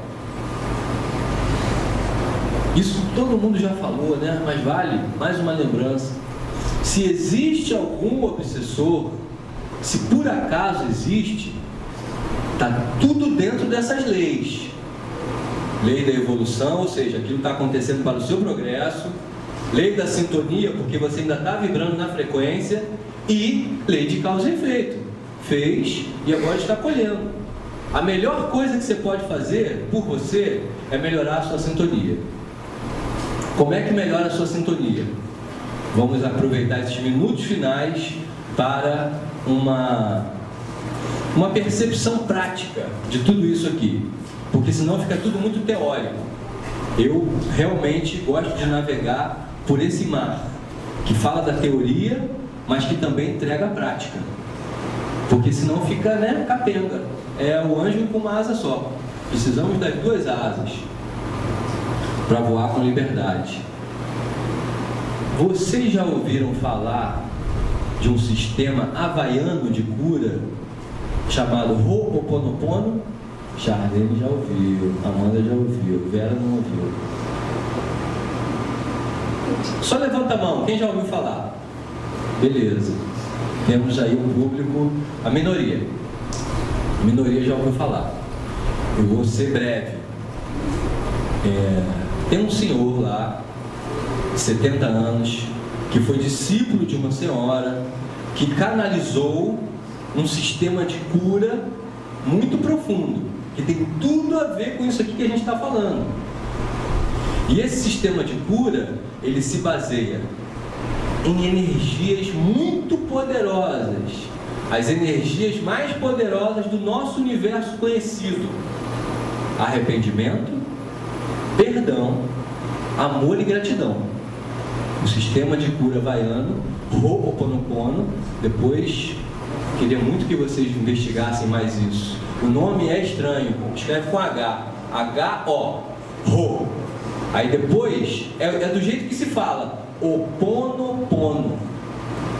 Isso todo mundo já falou, né? Mas vale mais uma lembrança. Se existe algum obsessor, se por acaso existe, está tudo dentro dessas leis. Lei da evolução, ou seja, aquilo está acontecendo para o seu progresso. Lei da sintonia, porque você ainda está vibrando na frequência. E lei de causa e efeito. Fez e agora está colhendo. A melhor coisa que você pode fazer por você é melhorar a sua sintonia. Como é que melhora a sua sintonia? Vamos aproveitar esses minutos finais para uma percepção prática de tudo isso aqui, porque senão fica tudo muito teórico. Eu realmente gosto de navegar por esse mar, que fala da teoria, mas que também entrega a prática, porque senão fica, né, capenga. É o anjo com uma asa só. Precisamos das duas asas para voar com liberdade. Vocês já ouviram falar de um sistema havaiano de cura chamado Ho'oponopono. Charlene já ouviu, Amanda já ouviu, Vera não ouviu. Só levanta a mão, quem já ouviu falar? Beleza. Temos aí um público, a minoria. A minoria já ouviu falar. Eu vou ser breve. Tem um senhor lá, 70 anos, que foi discípulo de uma senhora, que canalizou um sistema de cura muito profundo, que tem tudo a ver com isso aqui que a gente está falando. E esse sistema de cura, ele se baseia em energias muito poderosas, as energias mais poderosas do nosso universo conhecido: arrependimento, perdão, amor e gratidão. O sistema de cura havaiano, Ho'oponopono. Depois, queria muito que vocês investigassem mais isso. O nome é estranho, escreve com H, H-O, Ho. Aí depois, é do jeito que se fala, Oponopono,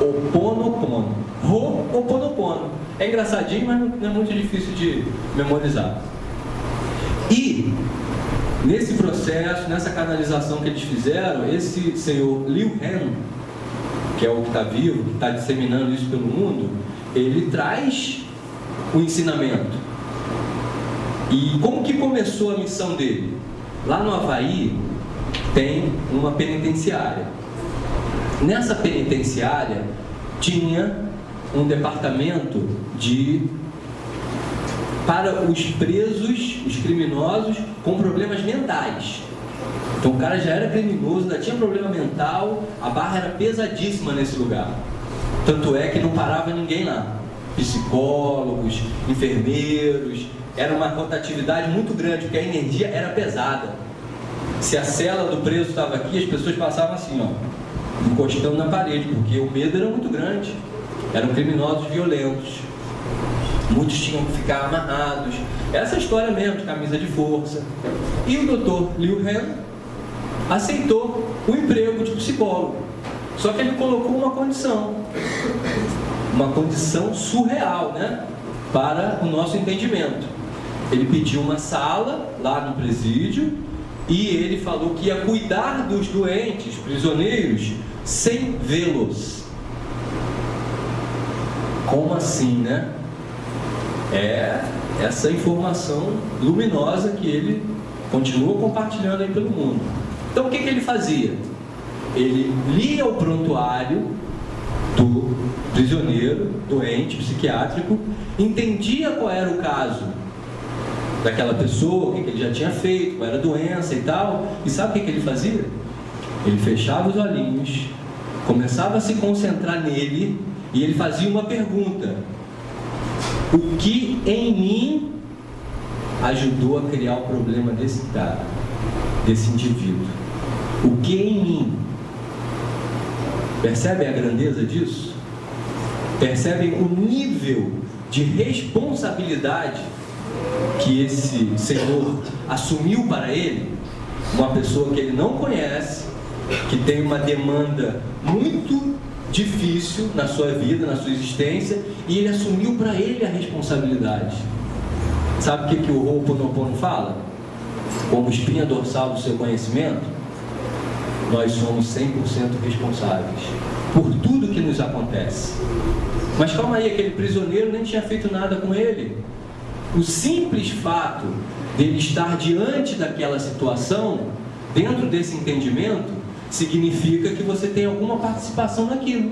Oponopono, Ho'oponopono. É engraçadinho, mas não é muito difícil de memorizar. E nesse processo, nessa canalização que eles fizeram, esse senhor Liu Han, que é o que está vivo, que está disseminando isso pelo mundo, ele traz o ensinamento. E como que começou a missão dele? Lá no Havaí tem uma penitenciária. Nessa penitenciária tinha um departamento para os presos, os criminosos com problemas mentais. Então o cara já era criminoso, ainda tinha problema mental, a barra era pesadíssima nesse lugar. Tanto é que não parava ninguém lá. Psicólogos, enfermeiros, era uma rotatividade muito grande, porque a energia era pesada. Se a cela do preso estava aqui, as pessoas passavam assim, ó, encostando na parede, porque o medo era muito grande. Eram criminosos violentos. Muitos tinham que ficar amarrados. Essa história mesmo, de camisa de força. E o Dr. Liu Han aceitou o emprego de psicólogo. Só que ele colocou uma condição surreal, né? Para o nosso entendimento. Ele pediu uma sala lá no presídio e ele falou que ia cuidar dos doentes, prisioneiros, sem vê-los. Como assim, né? É essa informação luminosa que ele continua compartilhando aí pelo mundo. Então o que ele fazia? Ele lia o prontuário do prisioneiro, doente, psiquiátrico, entendia qual era o caso daquela pessoa, o que ele já tinha feito, qual era a doença e tal, e sabe o que ele fazia? Ele fechava os olhinhos, começava a se concentrar nele, e ele fazia uma pergunta: o que em mim ajudou a criar o problema desse cara, desse indivíduo? O que em mim? Percebem a grandeza disso? Percebem o nível de responsabilidade que esse Senhor assumiu para ele? Uma pessoa que ele não conhece, que tem uma demanda muito difícil na sua vida, na sua existência, e ele assumiu para ele a responsabilidade. Sabe o que o Ho'oponopono fala? Como espinha dorsal do seu conhecimento, nós somos 100% responsáveis por tudo que nos acontece. Mas calma aí, aquele prisioneiro nem tinha feito nada com ele. O simples fato dele estar diante daquela situação, dentro desse entendimento, significa que você tem alguma participação naquilo.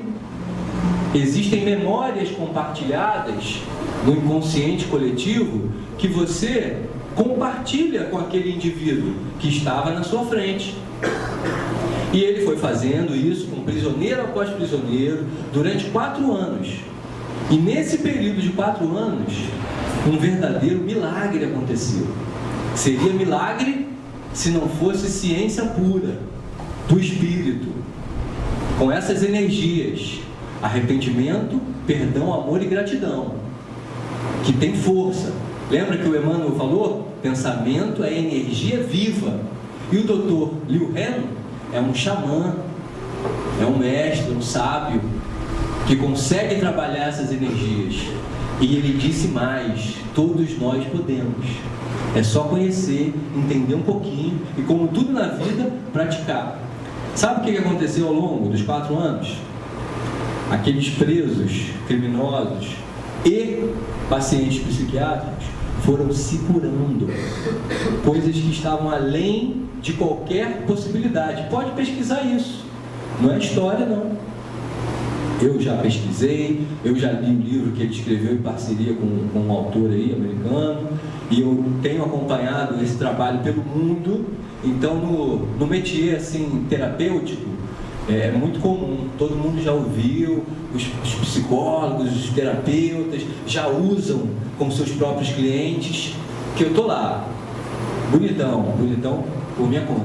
Existem memórias compartilhadas no inconsciente coletivo que você compartilha com aquele indivíduo que estava na sua frente. E ele foi fazendo isso com prisioneiro após prisioneiro durante 4 anos. E nesse período de 4 anos, um verdadeiro milagre aconteceu. Seria milagre se não fosse ciência pura do Espírito, com essas energias: arrependimento, perdão, amor e gratidão, que tem força. Lembra que o Emmanuel falou? Pensamento é energia viva. E o Dr. Liu Han é um xamã, é um mestre, um sábio, que consegue trabalhar essas energias. E ele disse mais: todos nós podemos. É só conhecer, entender um pouquinho e, como tudo na vida, praticar. Sabe o que aconteceu ao longo dos 4 anos? Aqueles presos, criminosos e pacientes psiquiátricos foram se curando. Coisas que estavam além de qualquer possibilidade. Pode pesquisar isso. Não é história, não. Eu já pesquisei, eu já li o livro que ele escreveu em parceria com um autor aí, americano, e eu tenho acompanhado esse trabalho pelo mundo. Então, no métier assim, terapêutico, é muito comum, todo mundo já ouviu, os psicólogos, os terapeutas já usam com seus próprios clientes, que eu estou lá, bonitão por minha conta,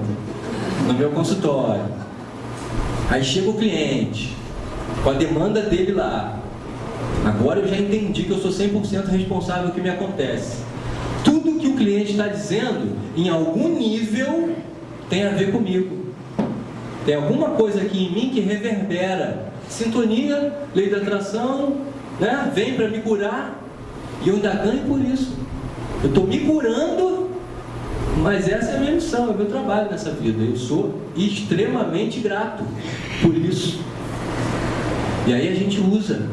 no meu consultório. Aí chega o cliente, com a demanda dele lá. Agora eu já entendi que eu sou 100% responsável pelo que me acontece. Tudo que o cliente está dizendo, em algum nível, tem a ver comigo. Tem alguma coisa aqui em mim que reverbera. Sintonia, lei da atração, né? Vem para me curar. E eu ainda ganho por isso. Eu estou me curando, mas essa é a minha missão, é o meu trabalho nessa vida. Eu sou extremamente grato por isso. E aí a gente usa,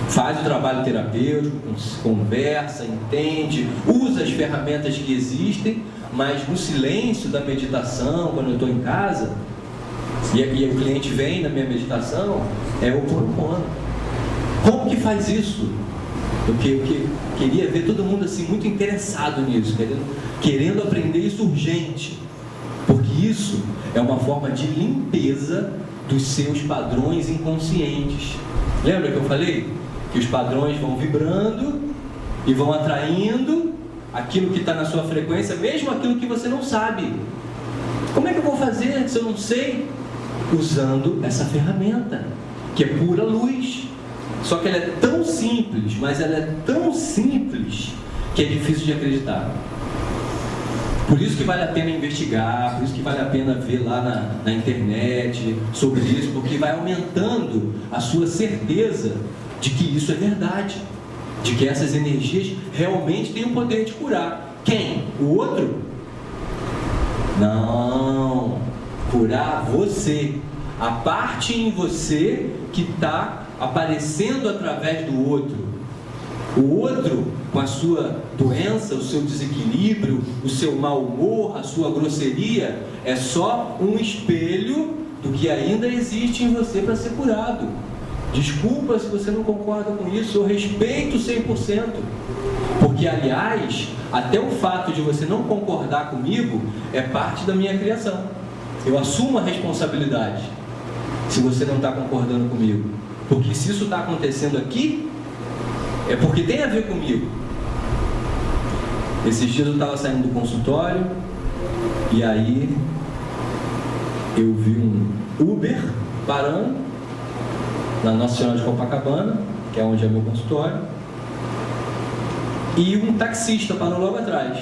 faz o trabalho terapêutico, conversa, entende, usa as ferramentas que existem, mas no silêncio da meditação, quando eu estou em casa, e o cliente vem na minha meditação, é o Ho'oponopono. Como que faz isso? Eu queria ver todo mundo assim, muito interessado nisso, querendo aprender isso urgente, porque isso é uma forma de limpeza dos seus padrões inconscientes. Lembra que eu falei? Que os padrões vão vibrando e vão atraindo aquilo que está na sua frequência, mesmo aquilo que você não sabe. Como é que eu vou fazer se eu não sei? Usando essa ferramenta, que é pura luz. Só que ela é tão simples, mas ela é tão simples que é difícil de acreditar. Por isso que vale a pena investigar, por isso que vale a pena ver lá na internet sobre isso, porque vai aumentando a sua certeza de que isso é verdade, de que essas energias realmente têm o poder de curar. Quem? O outro? Não, curar você, a parte em você que está aparecendo através do outro. O outro, com a sua doença, o seu desequilíbrio, o seu mau humor, a sua grosseria, é só um espelho do que ainda existe em você para ser curado. Desculpa se você não concorda com isso, eu respeito 100%. Porque, aliás, até o fato de você não concordar comigo é parte da minha criação. Eu assumo a responsabilidade se você não está concordando comigo. Porque se isso está acontecendo aqui, é porque tem a ver comigo. Esses dias eu estava saindo do consultório e aí eu vi um Uber parando na Nossa Senhora de Copacabana, que é onde é meu consultório, e um taxista parou logo atrás.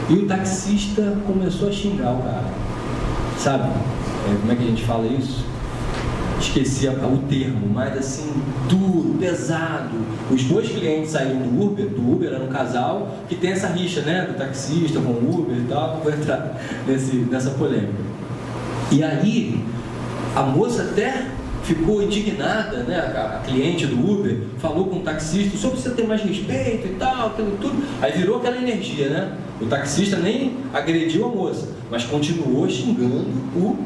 E o taxista começou a xingar o cara. Sabe? Como é que a gente fala isso? Esqueci o termo, mas assim, duro, pesado. Os dois clientes saíram do Uber era um casal que tem essa rixa, né? Do taxista com o Uber e tal, vou entrar nessa polêmica. E aí, a moça até ficou indignada, né? A cliente do Uber falou com o taxista, só precisa ter mais respeito e tal, aquilo tudo. Aí virou aquela energia, né? O taxista nem agrediu a moça, mas continuou xingando o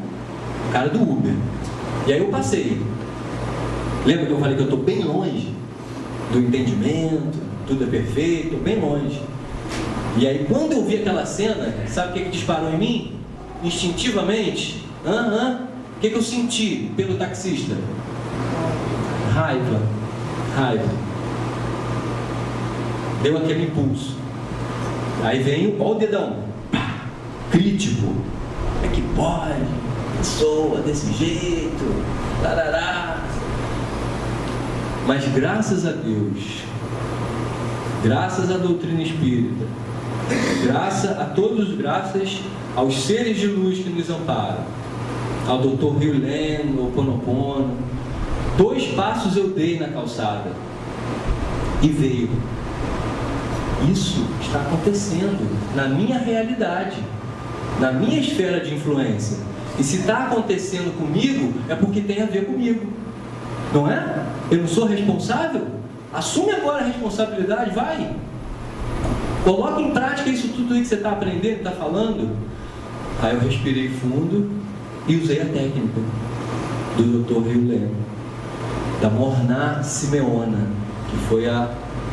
cara do Uber. E aí eu passei. Lembra que eu falei que eu estou bem longe do entendimento, tudo é perfeito, estou bem longe. E aí quando eu vi aquela cena, sabe o que disparou em mim? Instintivamente, o que eu senti pelo taxista? Raiva. Deu aquele impulso. Aí vem o dedão, crítico. É que pode, pessoa desse jeito, tarará. Mas graças a Deus, graças à doutrina espírita, graças aos seres de luz que nos amparam, ao Dr. Hugh Lane, ao Ho'oponopono, 2 passos eu dei na calçada e veio. Isso está acontecendo na minha realidade, na minha esfera de influência. E se está acontecendo comigo, é porque tem a ver comigo. Não é? Eu não sou responsável? Assume agora a responsabilidade, vai. Coloque em prática isso tudo aí que você está aprendendo, está falando. Aí eu respirei fundo e usei a técnica do Dr. Rio Lemo, da Morná Simeona, que foi a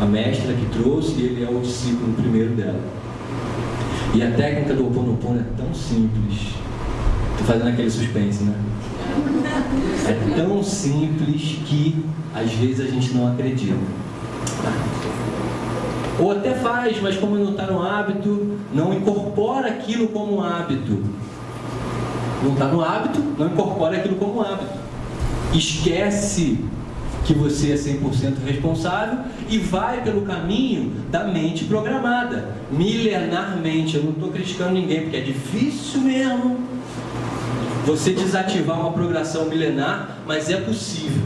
mestra que trouxe, e ele é o discípulo primeiro dela. E a técnica do Ho Oponopono é tão simples. Estou fazendo aquele suspense, né? É tão simples que às vezes a gente não acredita. Ou até faz, mas como não está no hábito, não incorpora aquilo como hábito. Não está no hábito, não incorpora aquilo como hábito. Esquece que você é 100% responsável e vai pelo caminho da mente programada, milenarmente. Eu não estou criticando ninguém, porque é difícil mesmo você desativar uma programação milenar, mas é possível.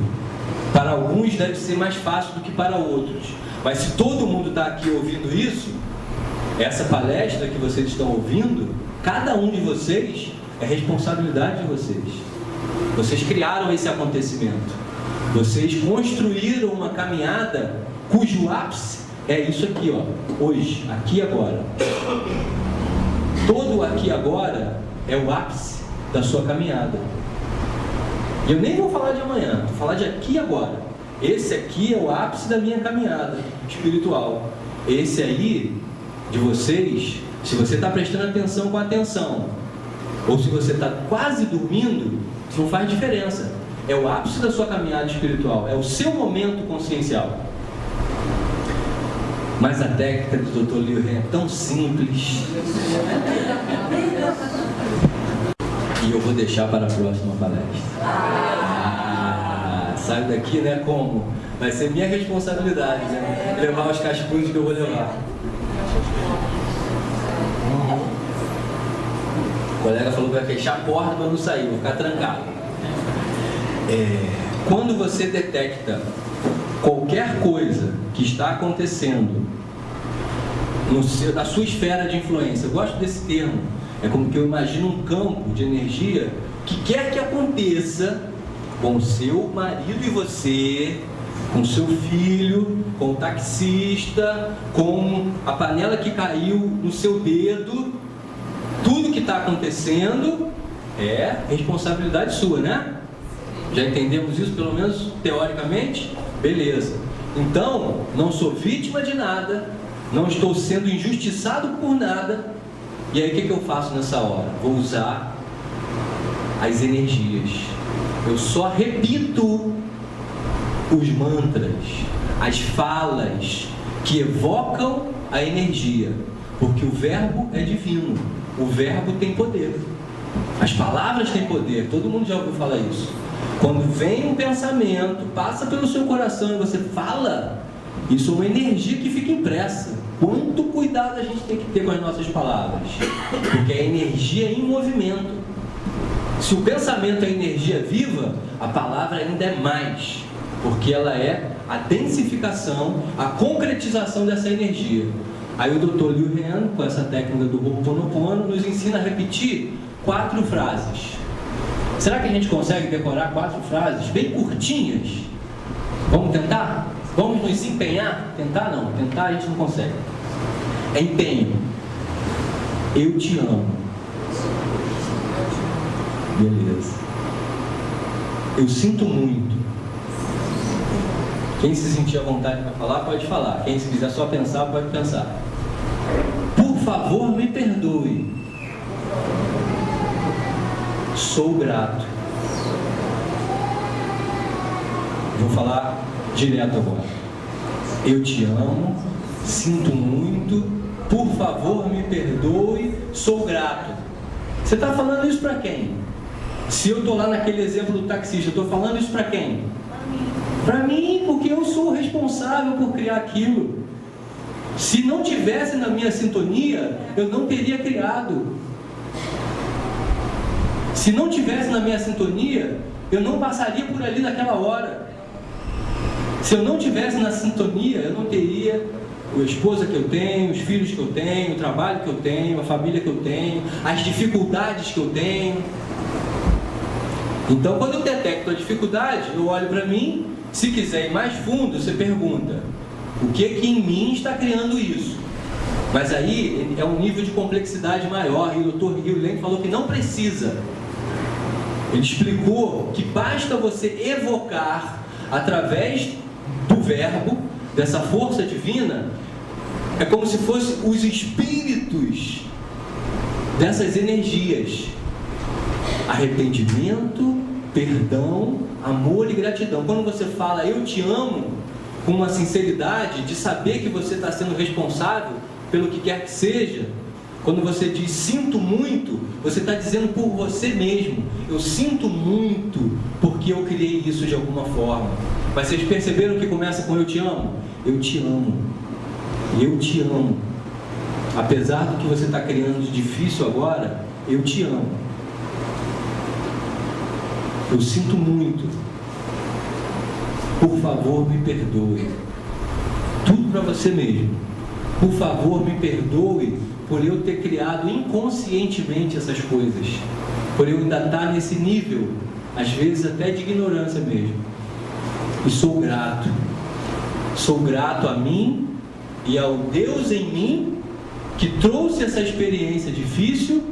Para alguns deve ser mais fácil do que para outros. Mas se todo mundo está aqui ouvindo isso, essa palestra que vocês estão ouvindo, cada um de vocês é responsabilidade de vocês. Vocês criaram esse acontecimento. Vocês construíram uma caminhada cujo ápice é isso aqui, ó, hoje, aqui e agora. Todo aqui e agora é o ápice da sua caminhada. E eu nem vou falar de amanhã, vou falar de aqui e agora. Esse aqui é o ápice da minha caminhada espiritual. Esse aí, de vocês, se você está prestando atenção com atenção, ou se você está quase dormindo, isso não faz diferença. É o ápice da sua caminhada espiritual, é o seu momento consciencial. Mas a técnica do Dr. Liu Ren é tão simples. E eu vou deixar para a próxima palestra. Saio daqui, né? Como? Vai ser minha responsabilidade, né? Levar os cascudos que eu vou levar. O colega falou que vai fechar a porta para não sair, vou ficar trancado. Quando você detecta qualquer coisa que está acontecendo na sua esfera de influência, eu gosto desse termo, é como que eu imagino um campo de energia que quer que aconteça com o seu marido e você, com o seu filho, com o taxista, com a panela que caiu no seu dedo. Tudo que está acontecendo é responsabilidade sua, né? Já entendemos isso, pelo menos teoricamente? Beleza. Então, não sou vítima de nada, não estou sendo injustiçado por nada. E aí o que eu faço nessa hora? Vou usar as energias. Eu só repito os mantras, as falas que evocam a energia, porque o verbo é divino, o verbo tem poder, as palavras têm poder, todo mundo já ouviu falar isso. Quando vem um pensamento, passa pelo seu coração e você fala, isso é uma energia que fica impressa. Quanto cuidado a gente tem que ter com as nossas palavras, porque é energia em movimento. Se o pensamento é energia viva, a palavra ainda é mais, porque ela é a densificação, a concretização dessa energia. Aí o Dr. Liu Ren, com essa técnica do Ho Oponopono, nos ensina a repetir 4 frases. Será que a gente consegue decorar 4 frases bem curtinhas? Vamos tentar? Vamos nos empenhar? Tentar não, tentar a gente não consegue. É empenho. Eu te amo. Beleza. Eu sinto muito. Quem se sentir à vontade para falar, pode falar. Quem se quiser só pensar, pode pensar. Por favor, me perdoe. Sou grato. Vou falar direto agora. Eu te amo, sinto muito, por favor, me perdoe, sou grato. Você está falando isso para quem? Se eu estou lá naquele exemplo do taxista, eu estou falando isso para quem? Para mim, porque eu sou responsável por criar aquilo. Se não tivesse na minha sintonia, eu não teria criado. Se não tivesse na minha sintonia, eu não passaria por ali naquela hora. Se eu não tivesse na sintonia, eu não teria a esposa que eu tenho, os filhos que eu tenho, o trabalho que eu tenho, a família que eu tenho, as dificuldades que eu tenho. Então, quando eu detecto a dificuldade, eu olho para mim. Se quiser ir mais fundo, você pergunta: o que em mim está criando isso? Mas aí é um nível de complexidade maior, e o Dr. Hugh Lane falou que não precisa. Ele explicou que basta você evocar, através do verbo, dessa força divina, é como se fossem os espíritos dessas energias: arrependimento, perdão, amor e gratidão. Quando você fala eu te amo, com uma sinceridade de saber que você está sendo responsável pelo que quer que seja, quando você diz sinto muito, você está dizendo por você mesmo: eu sinto muito porque eu criei isso de alguma forma. Mas vocês perceberam que começa com eu te amo? Eu te amo. Eu te amo. Apesar do que você está criando de difícil agora, eu te amo. Eu sinto muito. Por favor, me perdoe. Tudo para você mesmo. Por favor, me perdoe por eu ter criado inconscientemente essas coisas. Por eu ainda estar nesse nível, às vezes até de ignorância mesmo. E sou grato. Sou grato a mim e ao Deus em mim que trouxe essa experiência difícil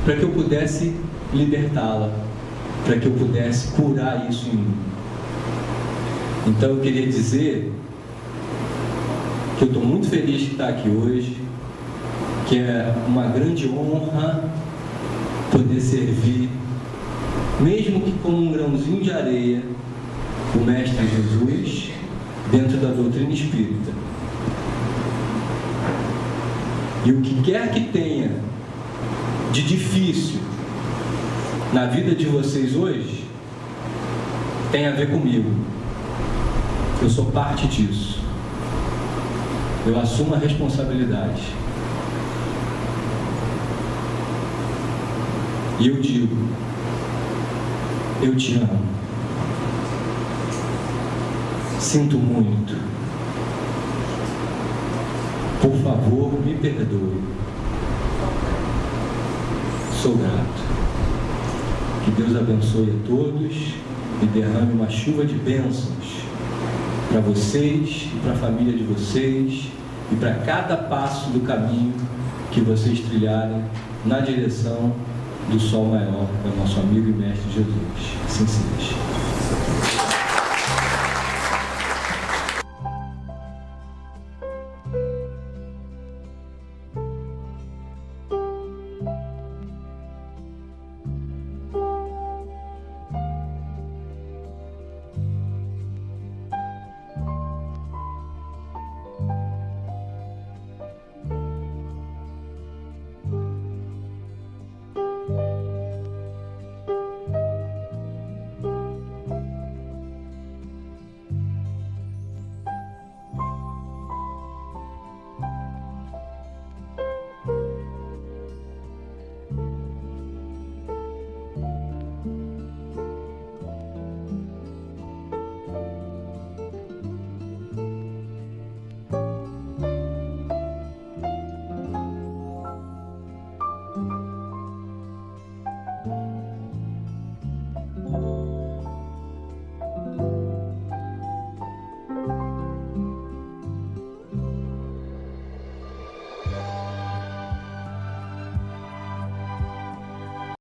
para que eu pudesse libertá-la, para que eu pudesse curar isso em mim. Então eu queria dizer que eu estou muito feliz de estar aqui hoje, que é uma grande honra poder servir, mesmo que com um grãozinho de areia, o Mestre Jesus dentro da doutrina espírita. E o que quer que tenha de difícil na vida de vocês hoje tem a ver comigo. Eu sou parte disso. Eu assumo a responsabilidade. E eu digo: eu te amo. Sinto muito. Por favor, me perdoe. Sou grato. Que Deus abençoe a todos e derrame uma chuva de bênçãos para vocês e para a família de vocês e para cada passo do caminho que vocês trilharem na direção do sol maior, que é o nosso amigo e mestre Jesus. Assim seja.